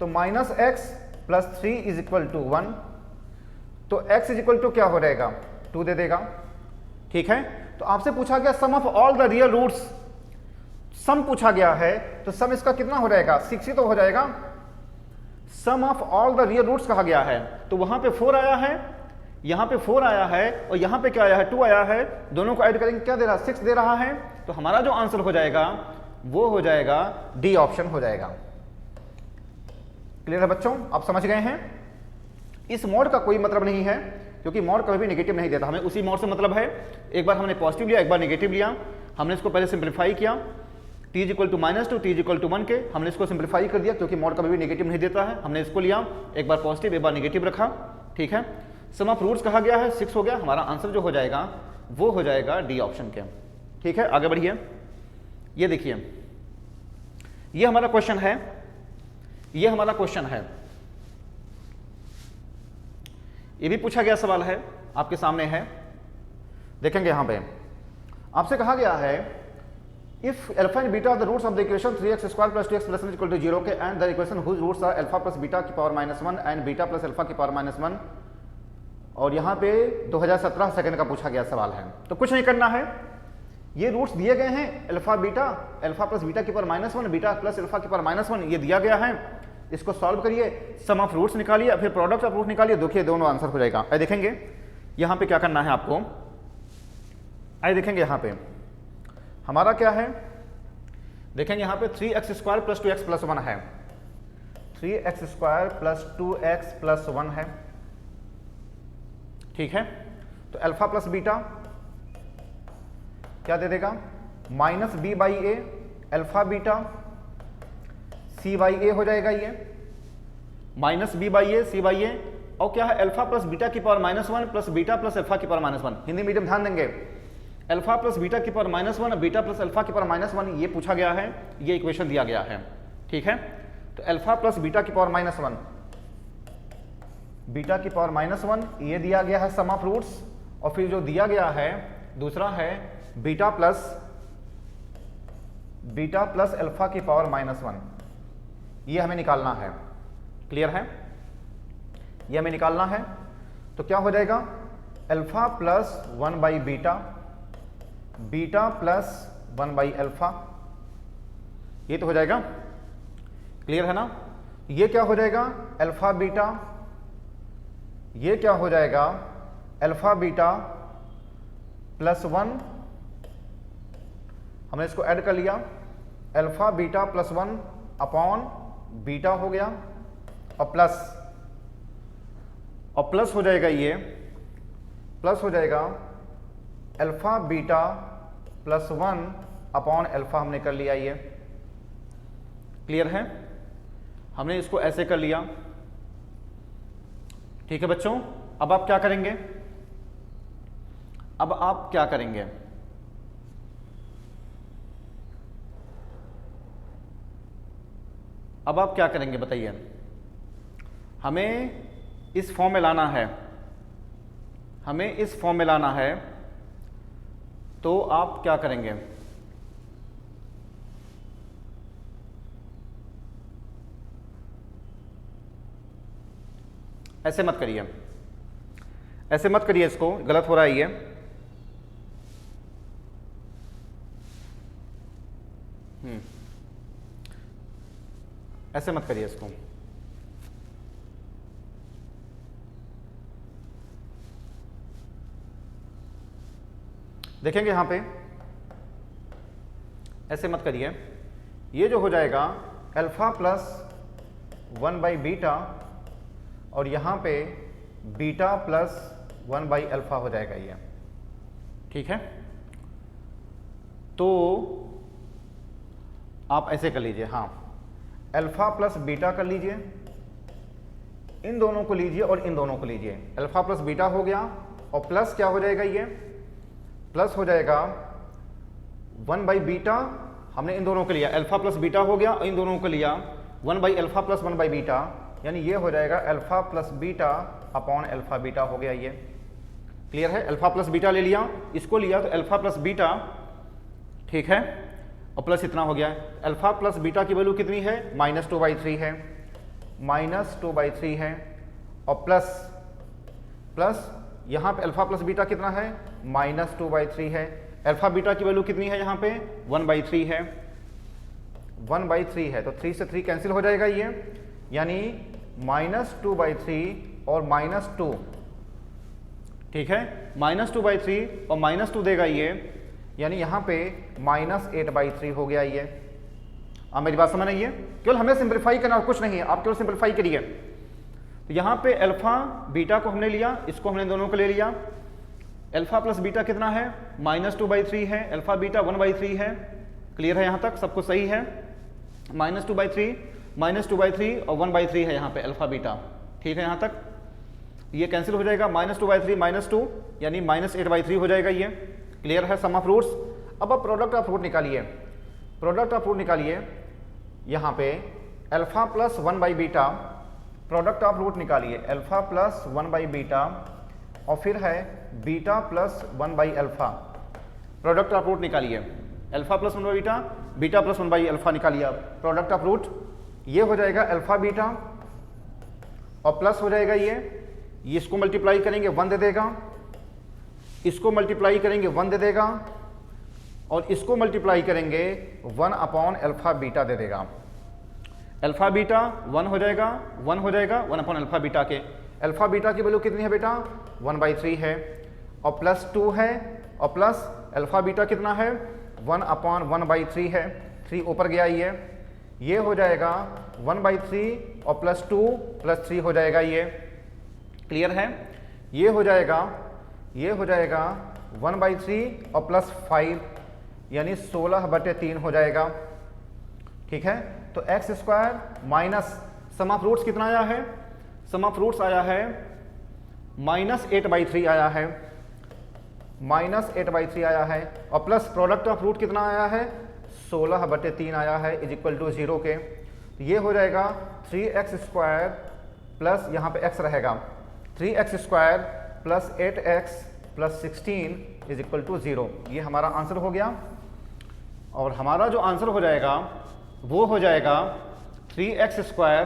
तो minus x plus 3 is equal to 1, तो x इज इक्वल टू क्या हो जाएगा 2 दे देगा। ठीक है, तो आपसे पूछा गया sum of all the real roots, sum पूछा गया है तो सम इसका कितना हो जाएगा 6 ही तो हो जाएगा। Sum of all the real roots कहा गया है तो वहां पे 4 आया है, यहां पे 4 आया है और यहां पे क्या आया है 2 आया है, दोनों को ऐड करेंगे क्या दे रहा है 6 दे रहा है। तो हमारा जो आंसर हो जाएगा वो हो जाएगा डी ऑप्शन हो जाएगा। क्लियर है बच्चों, आप समझ गए हैं। इस मॉड का कोई मतलब नहीं है क्योंकि मॉड कभी भी नेगेटिव नहीं देता, हमें उसी मॉड से मतलब है। एक बार हमने पॉजिटिव लिया, एक बार नेगेटिव लिया, हमने इसको पहले सिंप्लीफाई किया t equal to -2 t equal to 1 के, हमने इसको सिंप्लीफाई कर दिया क्योंकि मॉड कभी भी नेगेटिव नहीं देता है। हमने इसको लिया, एक बार पॉजिटिव एक बार नेगेटिव रखा। ठीक है, सम ऑफ रूट्स कहा गया है 6 हो गया, हमारा आंसर जो हो जाएगा वो हो जाएगा डी ऑप्शन के। ठीक है, आगे बढ़िए। ये देखिए, ये हमारा क्वेश्चन है, ये हमारा क्वेश्चन है, ये भी पूछा गया सवाल है, आपके सामने है, देखेंगे यहां पे आपसे कहा गया है if alpha and beta of the roots of the equation 3x square plus 2x plus 1 equal to 0 के and the equation whose roots are alpha plus beta की power -1 and beta plus alpha की power -1, और यहां पे 2017 second का पूछा गया सवाल है। तो कुछ नहीं करना है, ये रूट्स दिए गए हैं alpha beta, alpha plus beta की पावर -1, बीटा प्लस अल्फा की पावर -1, ये दिया गया है। इसको सॉल्व करिए, सम ऑफ रूट्स निकालिए, फिर प्रोडक्ट ऑफ रूट निकालिए, देखिए दोनों आंसर हो जाएगा। आइए देखेंगे यहां पे क्या करना है आपको, आइए देखेंगे यहां पे हमारा क्या है, देखेंगे यहां पे 3x square plus 2x plus 1 है, 3x square plus 2x plus 1 है। ठीक है, तो अल्फा प्लस बीटा क्या दे देगा -b/a, अल्फा बीटा c/a हो जाएगा, ये -b/a c/a, और क्या है अल्फा प्लस बीटा की power -1 plus beta plus alpha की पावर -1। हिंदी मीडियम ध्यान देंगे, अल्फा प्लस बीटा की पावर -1 बीटा प्लस अल्फा की पावर -1 ये पूछा गया है, ये इक्वेशन दिया गया है। ठीक है, तो अल्फा प्लस बीटा की पावर -1 बीटा की पावर -1 ये दिया गया है सम ऑफ रूट्स, और फिर जो दिया गया है दूसरा है बीटा प्लस अल्फा की पावर -1, ये हमें निकालना है। क्लियर है, ये हमें निकालना है। तो क्या हो जाएगा अल्फा प्लस 1/बीटा, बीटा प्लस 1/अल्फा, ये तो हो जाएगा। क्लियर है ना, ये क्या हो जाएगा अल्फा बीटा, ये क्या हो जाएगा अल्फा बीटा प्लस 1, हमने इसको ऐड कर लिया, alpha beta plus 1 upon beta हो गया, और प्लस हो जाएगा, ये प्लस हो जाएगा alpha beta plus 1 upon alpha, हमने कर लिया ये। क्लियर है, हमने इसको ऐसे कर लिया। ठीक है बच्चों, अब आप क्या करेंगे, अब आप क्या करेंगे, अब आप क्या करेंगे बताइए। हमें इस फॉर्म में लाना है, हमें इस फॉर्म में लाना है, तो आप क्या करेंगे, ऐसे मत करिए, ऐसे मत करिए, इसको गलत हो रहा है ये। ऐसे मत करिए इसको, देखेंगे यहां पे, ऐसे मत करिए। ये जो हो जाएगा अल्फा प्लस 1/बीटा, और यहां पे बीटा प्लस 1/अल्फा हो जाएगा ये। ठीक है, तो आप ऐसे कर लीजिए, हाँ अल्फा प्लस बीटा कर लीजिए, इन दोनों को लीजिए और इन दोनों को लीजिए, अल्फा प्लस बीटा हो गया, और प्लस क्या हो जाएगा, ये प्लस हो जाएगा 1/बीटा, हमने इन दोनों को लिया, अल्फा प्लस बीटा हो गया, और इन दोनों को लिया 1/अल्फा प्लस 1/बीटा, यानी ये हो जाएगा alpha plus beta upon alpha beta हो गया ये। क्लियर है, अल्फा प्लस बीटा ले लिया, इसको लिया तो अल्फा प्लस बीटा, ठीक है, और प्लस इतना हो गया। अल्फा प्लस बीटा की वैल्यू कितनी है -2/3 है, -2/3 है, और प्लस प्लस यहाँ पे अल्फा प्लस बीटा कितना है -2/3 है। अल्फा बीटा की वैल्यू कितनी है यहाँ पे 1/3 है, 1/3 है, तो 3 से 3 कैंसिल हो जाएगा ये, यानी -2/3 और -2, ठीक है, -2/3 और -2 देगा ये, यानी यहाँ पे -8/3 हो गया ये। अब मेरी बात समझ नहीं है, केवल हमें सिंप्लीफाई करना और कुछ नहीं है, आप केवल सिंप्लीफाई करिए। तो यहाँ पे अल्फा बीटा को हमने लिया, इसको हमने दोनों को ले लिया। अल्फा प्लस बीटा कितना है -2/3 है, अल्फा बीटा 1/3 है। क्लियर है यहाँ तक, सब कुछ सही है। -2/3 और 1/3 है यहाँ पे अल्फा बीटा, ठीक है यहाँ तक। ये कैंसिल हो जाएगा, -2/3 -2 यानी -8/3 हो जाएगा ये। क्लियर है सम ऑफ रूट्स। अब आप प्रोडक्ट ऑफ रूट निकालिए, प्रोडक्ट ऑफ रूट निकालिए। यहाँ पे अल्फा प्लस 1/बीटा, प्रोडक्ट ऑफ रूट निकालिए, अल्फा प्लस 1/बीटा और फिर है बीटा प्लस 1/अल्फा। प्रोडक्ट ऑफ रूट निकालिए, अल्फा प्लस 1/बीटा, बीटा प्लस 1/अल्फा निकालिए आप। प्रोडक्ट ऑफ रूट ये हो जाएगा अल्फा बीटा और प्लस हो जाएगा ये इसको मल्टीप्लाई करेंगे 1 दे देगा, इसको मल्टीप्लाई करेंगे 1 दे देगा और इसको मल्टीप्लाई करेंगे 1/अल्फा बीटा दे देगा। अल्फा बीटा 1 हो जाएगा, 1 हो जाएगा 1/अल्फा बीटा के। अल्फा बीटा की वैल्यू कितनी है बेटा 1/3 है और प्लस 2 है और प्लस अल्फा बीटा कितना है 1/1/3 है, 3 ऊपर गया ये हो जाएगा 1/3 और प्लस 2 प्लस 3 हो जाएगा ये। क्लियर है, ये हो जाएगा 1/3 और प्लस 5 यानी 16/3 हो जाएगा। ठीक है, तो x square minus sum of roots कितना आया है, सम ऑफ रूट्स आया है -8/3 आया है, -8/3 आया है और प्लस प्रोडक्ट ऑफ रूट कितना आया है 16/3 आया है इज इक्वल टू 0 के। ये हो जाएगा 3x² प्लस यहाँ पे x रहेगा 3x² plus 8x plus 16 is equal to 0। ये हमारा आंसर हो गया और हमारा जो आंसर हो जाएगा वो हो जाएगा 3x²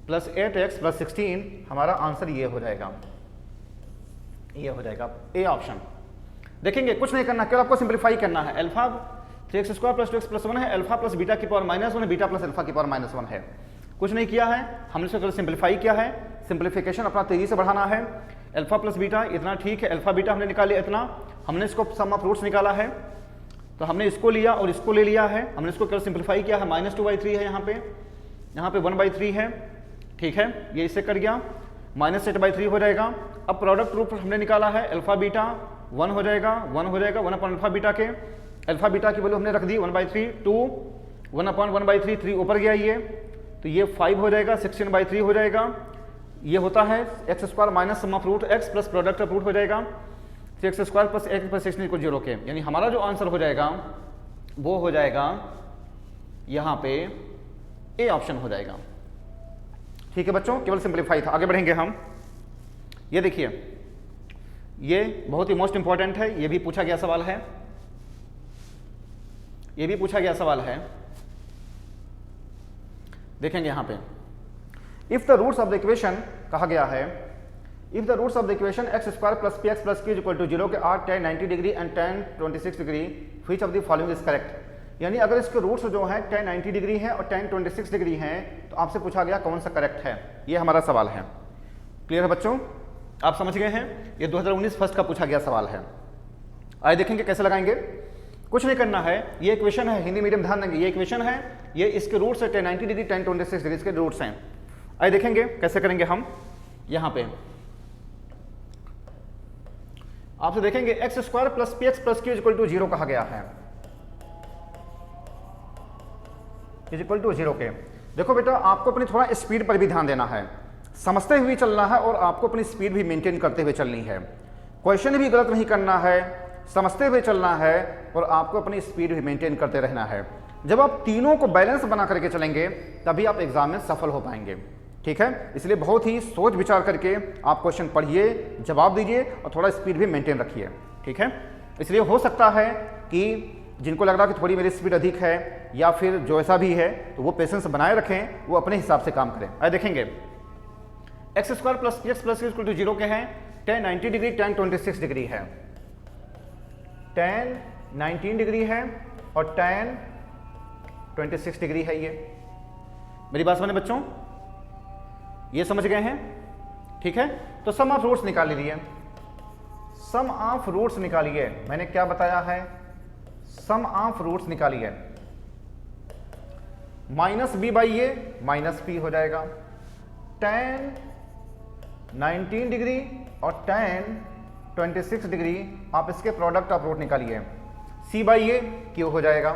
प्लस 8x प्लस 16। हमारा आंसर ये हो जाएगा, ये हो जाएगा ए ऑप्शन। देखेंगे कुछ नहीं करना, केवल आपको सिंप्लीफाई करना है। Alpha 3x² plus 2x plus 1 है, अल्फा प्लस बीटा की पावर -1 है, बीटा प्लस अल्फा की पावर -1 है। कुछ नहीं किया है, हमने इसको केवल सिंप्लीफाई किया है। सिंप्लीफिकेशन अपना तेजी से बढ़ाना है। अल्फा प्लस बीटा इतना ठीक है, अल्फा बीटा हमने निकाले इतना, हमने इसको सम ऑफ रूट्स निकाला है तो हमने इसको लिया और इसको ले लिया है, हमने इसको केवल सिंप्लीफाई किया है। -2/3 है यहाँ पे 1/3 है, ठीक है, ये इससे कट गया, -8/3 हो जाएगा। अब प्रोडक्ट रूप हमने निकाला है, अल्फा बीटा 1 हो जाएगा 1/अल्फा बीटा के। अल्फा बीटा की वैल्यू हमने रख दी 1/3, 2 1/1/3, 3 ऊपर गया ये, तो ये 5 हो जाएगा, 16/3 हो जाएगा। ये होता है x² minus sum of root x plus product of root हो जाएगा 3x² प्लस x प्लस 16 को 0 के। यानी हमारा जो आंसर हो जाएगा वो हो जाएगा यहाँ पे ए ऑप्शन हो जाएगा। ठीक है बच्चों, केवल सिंप्लीफाई था। आगे बढ़ेंगे हम। ये देखिए, ये बहुत ही मोस्ट इंपॉर्टेंट है, ये भी पूछा गया सवाल है, ये भी पूछा गया सवाल है। देखेंगे यहाँ पे, if the roots of the equation कहा गया है, if the roots of the equation x² plus px plus q equal to 0 के are tan 90 degree and tan 26 degree, which of the following is correct. यानी अगर इसके roots जो हैं tan 90 degree है और tan 26 डिग्री हैं तो आपसे पूछा गया कौन सा करेक्ट है, ये हमारा सवाल है। क्लियर है बच्चों, आप समझ गए हैं, ये 2019 फर्स्ट का पूछा गया सवाल है। आइए देखेंगे कैसे लगाएंगे। कुछ नहीं करना है, ये इक्वेशन है, हिंदी मीडियम ध्यान देंगे, ये इक्वेशन है, ये इसके रूट्स है tan 90 डिग्री tan 26 डिग्री, इसके रूट्स हैं। आइए देखेंगे कैसे करेंगे हम। यहाँ पे आपसे देखेंगे x² plus px plus q equal to 0 कहा गया है, इज इक्वल टू 0 के। देखो बेटा, आपको अपनी थोड़ा स्पीड पर भी ध्यान देना है, समझते हुए चलना है और आपको अपनी स्पीड भी मेंटेन करते हुए चलनी है। क्वेश्चन भी गलत नहीं करना है, समझते हुए चलना है और आपको अपनी स्पीड भी मेंटेन करते रहना है। जब आप तीनों को बैलेंस बना करके चलेंगे तभी आप एग्जाम में सफल हो पाएंगे। ठीक है, इसलिए बहुत ही सोच विचार करके आप क्वेश्चन पढ़िए, जवाब दीजिए और थोड़ा स्पीड भी मेंटेन रखिए। ठीक है, इसलिए हो सकता है कि जिनको लग रहा है कि थोड़ी मेरी स्पीड अधिक है या फिर जो ऐसा भी है तो वो पेशेंस बनाए रखें, वो अपने हिसाब से काम करें। आइए देखेंगे, x square plus p x plus equal to 0 के हैं, tan 90 डिग्री tan 26 डिग्री है, tan 19 डिग्री है और tan 26 डिग्री है। ये मेरी बात समझे बच्चों, ये समझ गए हैं? ठीक है, तो सम ऑफ रूट्स निकाल लीजिए। सम ऑफ रूट्स निकालिए, मैंने क्या बताया है? सम ऑफ रूट्स निकालिए। Minus b by a minus p हो जाएगा, tan 19 डिग्री और tan 26 डिग्री, आप इसके प्रोडक्ट ऑफ रूट निकालिए। सी बाई ए क्यू हो जाएगा,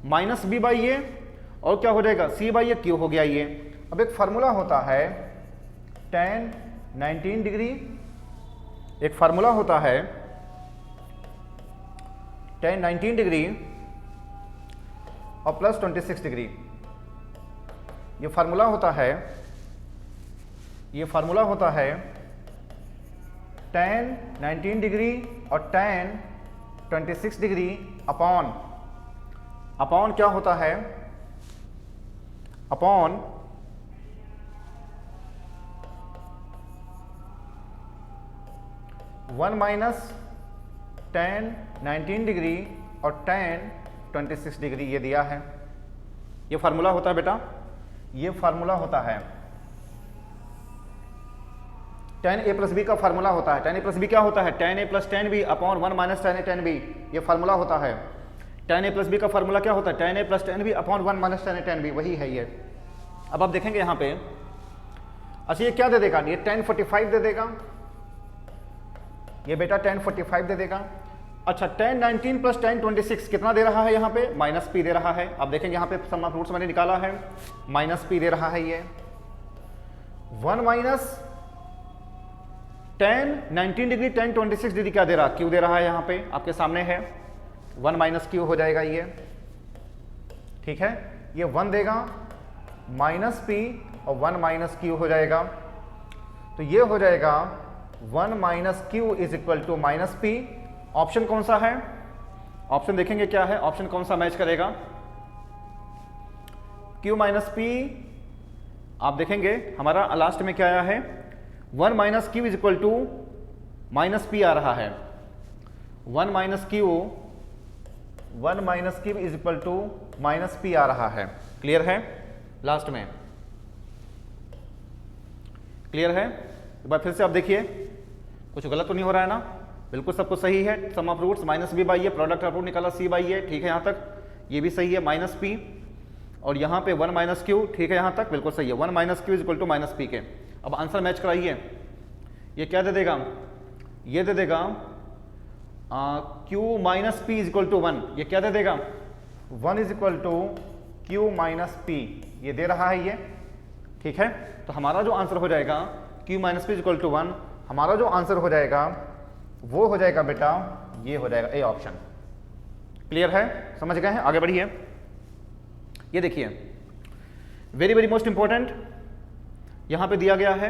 माइनस बी बाई ए और क्या हो जाएगा? सी बाई ए क्यू हो गया ये। अब एक फार्मूला होता है tan 19 डिग्री, एक फार्मूला होता है tan 19 डिग्री और प्लस 26 डिग्री। ये फार्मूला होता है, ये फार्मूला होता है tan 19 डिग्री और tan 26 डिग्री अपॉन, अपॉन क्या होता है? Upon one minus tan 19 degree और tan 26 डिग्री, ये दिया है। ये फार्मूला होता है बेटा, ये फार्मूला होता है tan a प्लस बी का फार्मूला होता है। tan a प्लस बी क्या होता है? tan a plus tan b upon 1 minus tan a tan b, ये फार्मूला होता है। tan a प्लस बी का फार्मूला क्या होता है? tan a plus tan b upon 1 minus tan a tan b, वही है ये। अब आप देखेंगे यहाँ पे, अच्छा ये क्या दे देगा? ये tan 45 दे देगा, ये बेटा tan 45 दे देगा। अच्छा tan 19 प्लस tan 26 कितना दे रहा है? यहाँ पे माइनस पी दे रहा है। आप देखेंगे यहाँ पे सम ऑफ रूट्स मैंने निकाला है, माइनस पी दे रहा है ये। 1 minus tan 19 degree tan 26 degree क्या दे रहा? क्यू दे रहा है, यहाँ पे आपके सामने है। 1 माइनस क्यू हो जाएगा ये, ठीक है। ये 1 देगा माइनस पी और 1 माइनस क्यू हो जाएगा, तो ये हो जाएगा 1 minus q is equal to minus p. Option कौन सा है? ऑप्शन देखेंगे क्या है, ऑप्शन कौन सा मैच करेगा? क्यू माइनस पी, आप देखेंगे हमारा लास्ट में क्या आया है? 1 minus q is equal to minus p आ रहा है। 1 minus q, 1 minus q is equal to minus p आ रहा है। क्लियर है? लास्ट में क्लियर है? एक बार फिर से आप देखिए, कुछ गलत तो नहीं हो रहा है ना? बिल्कुल सब कुछ सही है। Sum of roots minus b by a, product of root निकाला सी बाई ए, ठीक है यहाँ तक ये भी सही है, माइनस पी। और यहाँ पे 1 माइनस क्यू, ठीक है यहाँ तक बिल्कुल सही है। 1 minus q is equal to minus p के। अब आंसर मैच कराइए, ये क्या दे देगा? ये दे देगा q minus p is equal to 1, ये क्या दे देगा? 1 is equal to q minus p, ये दे रहा है ये, ठीक है। तो हमारा जो आंसर हो जाएगा q minus p is equal to 1, हमारा जो आंसर हो जाएगा वो हो जाएगा बेटा, ये हो जाएगा ए ऑप्शन। क्लियर है? समझ गए हैं? आगे बढ़िए। ये देखिए वेरी वेरी मोस्ट इंपॉर्टेंट, यहां पे दिया गया है,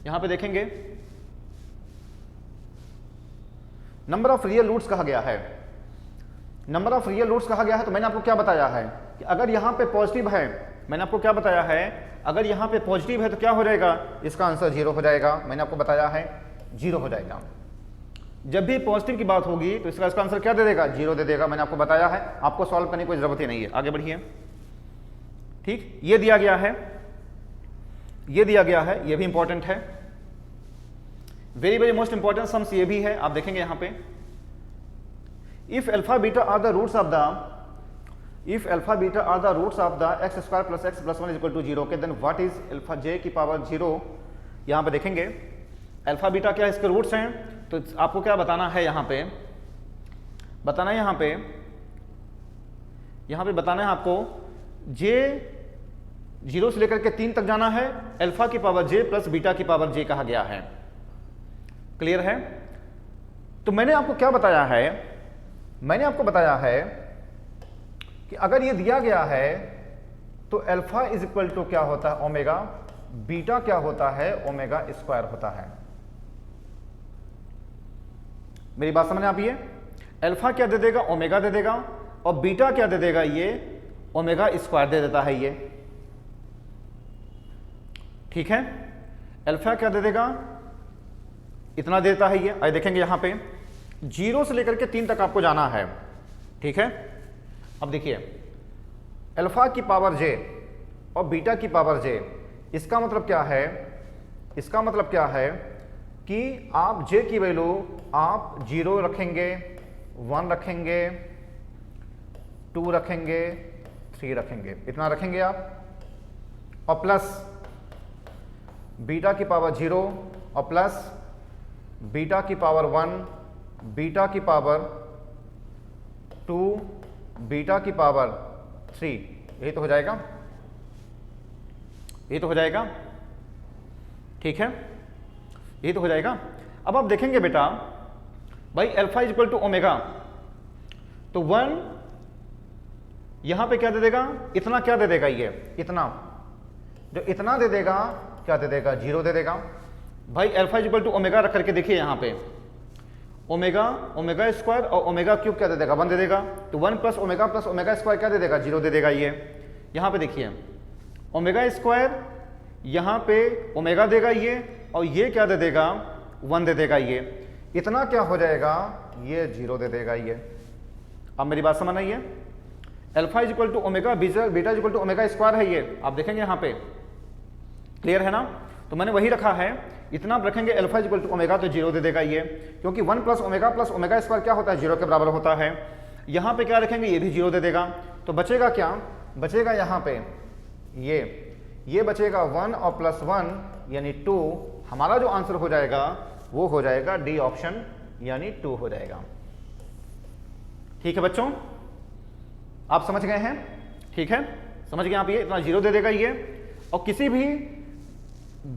यहां पे देखेंगे नंबर ऑफ रियल रूट्स कहा गया है। नंबर ऑफ रियल रूट्स कहा गया है, तो मैंने आपको क्या बताया है कि अगर यहां पे पॉजिटिव है, मैंने आपको क्या बताया है, अगर यहां पे पॉजिटिव है तो क्या हो जाएगा? इसका आंसर 0 हो जाएगा। मैंने आपको बताया है 0 हो जाएगा। जब भी पॉजिटिव की बात होगी तो इसका आंसर क्या दे देगा? 0 दे देगा। मैंने आपको बताया है, आपको सॉल्व करने की कोई जरूरत ही नहीं है। आगे बढ़िए। ठीक, ये दिया गया है, ये दिया गया है, ये भी इंपॉर्टेंट है। Very very most important sums ये भी है, आप देखेंगे यहां पे, if alpha beta are the roots of the, if alpha beta are the roots of the x square plus x plus 1 is equal to 0, okay, then what is alpha j की power 0? यहाँ पे देखेंगे alpha beta क्या इसके roots हैं, तो आपको क्या बताना है यहाँ पे? बताना है यहाँ पे बताना है आपको j 0 से लेकर के 3 तक जाना है, अल्फा की पावर j प्लस बीटा की पावर j कहा गया है। क्लियर है? तो मैंने आपको क्या बताया है? मैंने आपको बताया है कि अगर ये दिया गया है तो अल्फा इज इक्वल टू क्या होता है? ओमेगा। बीटा क्या होता है? ओमेगा स्क्वायर होता है। मेरी बात समझ आप? ये अल्फा क्या दे देगा? ओमेगा दे देगा, और बीटा क्या दे देगा? ये ओमेगा स्क्वायर दे देता है ये। ठीक है। अल्फा क्या दे देगा, इतना देता है ये। आइए देखेंगे यहाँ पे 0 से लेकर के 3 तक आपको जाना है, ठीक है। अब देखिए अल्फा की पावर j और बीटा की पावर j, इसका मतलब क्या है, इसका मतलब क्या है कि आप j की वैल्यू आप 0 रखेंगे, 1 रखेंगे, 2 रखेंगे, 3 रखेंगे, इतना रखेंगे आप, और प्लस बीटा की पावर 0 और प्लस बीटा की पावर 1, बीटा की पावर 2, बीटा की पावर 3, यही तो हो जाएगा, यही तो हो जाएगा, ठीक है, यही तो हो जाएगा। अब आप देखेंगे बेटा भाई alpha is equal to omega, तो 1 यहां पे क्या दे देगा, इतना क्या दे देगा, ये इतना, जो इतना दे देगा क्या दे देगा, 0 दे देगा। भाई alpha is equal to omega रख करके देखिए यहाँ पे ओमेगा, ओमेगा स्क्वायर और ओमेगा क्यूब क्या दे देगा, 1 दे देगा। तो 1 प्लस ओमेगा स्क्वायर क्या दे देगा, 0 दे देगा। ये यहाँ पे देखिए ओमेगा स्क्वायर, यहाँ पे ओमेगा देगा ये, और ये क्या दे देगा, 1 दे देगा। ये इतना क्या हो जाएगा, ये 0 दे देगा ये। अब मेरी बात समझ आई है, alpha is equal to omega, beta is equal to omega square है ये, आप देखेंगे यहाँ पे, क्लियर है ना। तो मैंने वही रखा है, इतना आप रखेंगे alpha is equal to omega तो 0 दे देगा ये, क्योंकि 1 प्लस ओमेगा स्क्वायर क्या होता है, 0 के बराबर होता है। यहाँ पे क्या रखेंगे, ये भी 0 दे देगा। तो बचेगा क्या, बचेगा यहाँ पे ये बचेगा 1 और प्लस 1 यानी 2। हमारा जो आंसर हो जाएगा वो हो जाएगा डी ऑप्शन यानी 2 हो जाएगा। ठीक है बच्चों, आप समझ गए हैं, ठीक है, समझ गए आप। ये इतना 0 दे देगा ये, और किसी भी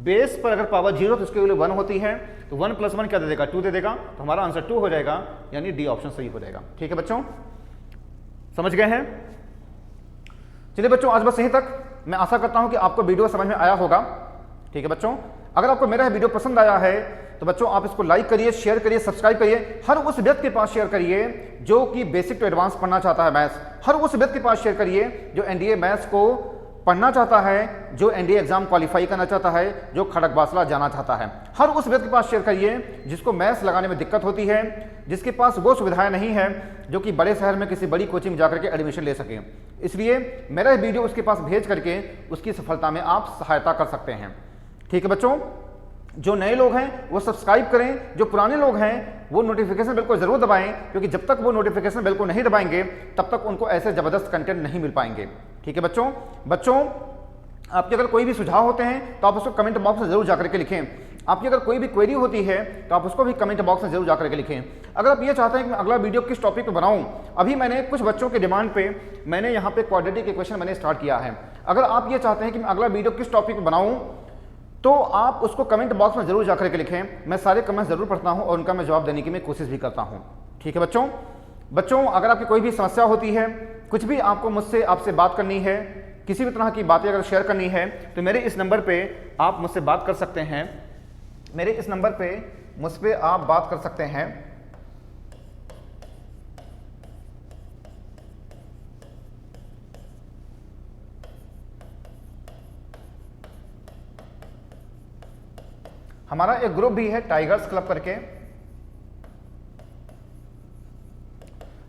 बेस पर अगर पावर 0 तो उसकी वैल्यू 1 होती है, तो 1 प्लस 1 क्या दे देगा, 2 दे देगा। तो हमारा आंसर 2 हो जाएगा, यानी डी ऑप्शन सही हो जाएगा। ठीक है बच्चों, समझ गए हैं। चलिए बच्चों, आज बस यहीं तक। मैं आशा करता हूं कि आपको वीडियो समझ में आया होगा। ठीक है बच्चों, अगर आपको मेरा वीडियो पसंद आया है तो बच्चों आप इसको लाइक करिए, शेयर करिए, सब्सक्राइब करिए। हर उस व्यक्ति के पास शेयर करिए जो कि बेसिक टू एडवांस पढ़ना चाहता है मैथ्स। हर उस व्यक्ति के पास शेयर करिए जो एनडीए मैथ्स को पढ़ना चाहता है, जो एनडीए एग्जाम क्वालिफाई करना चाहता है, जो खड़गवासला जाना चाहता है। हर उस व्यक्ति के पास शेयर करिए जिसको मैथ्स लगाने में दिक्कत होती है, जिसके पास वो सुविधाएं नहीं है जो कि बड़े शहर में किसी बड़ी कोचिंग में जाकर के एडमिशन ले सके। इसलिए मेरा वीडियो उसके पास भेज करके उसकी सफलता में आप सहायता कर सकते हैं। ठीक है बच्चों, जो नए लोग हैं वो सब्सक्राइब करें, जो पुराने लोग हैं वो नोटिफिकेशन बेल को जरूर दबाएं, क्योंकि जब तक वो नोटिफिकेशन बेल को नहीं दबाएंगे तब तक उनको ऐसे जबरदस्त कंटेंट नहीं मिल पाएंगे। ठीक है बच्चों, आपके अगर कोई भी सुझाव होते हैं तो आप उसको कमेंट बॉक्स में जरूर जाकर के लिखें। आपकी अगर कोई भी क्वेरी होती है तो आप उसको भी कमेंट बॉक्स में जरूर जाकर के लिखें। अगर आप ये चाहते हैं कि मैं अगला वीडियो किस टॉपिक पे बनाऊं, अभी मैंने कुछ बच्चों के डिमांड पे मैंने यहाँ पे क्वाड्रेटिक इक्वेशन मैंने स्टार्ट किया है। अगर आप ये चाहते हैं कि मैं अगला वीडियो किस टॉपिक पे बनाऊं तो आप उसको कमेंट बॉक्स में जरूर जाकर के लिखें। मैं सारे कमेंट्स जरूर पढ़ता हूं और उनका मैं जवाब देने की मैं कोशिश भी करता हूं। ठीक है बच्चों, अगर आपकी कोई भी समस्या होती है, कुछ भी आपको मुझसे आपसे बात करनी है, किसी भी तरह की बातें अगर शेयर करनी है तो मेरे इस नंबर पे आप मुझसे बात कर सकते हैं। मेरे इस नंबर पे मुझ पे आप बात कर सकते हैं। हमारा एक ग्रुप भी है टाइगर्स क्लब करके,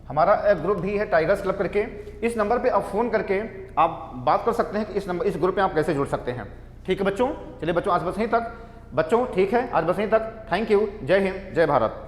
हमारा एक ग्रुप भी है टाइगर्स क्लब करके। इस नंबर पे आप फोन करके आप बात कर सकते हैं कि इस ग्रुप में आप कैसे जुड़ सकते हैं। ठीक है बच्चों, चलिए बच्चों आज बस यहीं तक। बच्चों ठीक है, आज बस यहीं तक। थैंक यू, जय हिंद, जय भारत।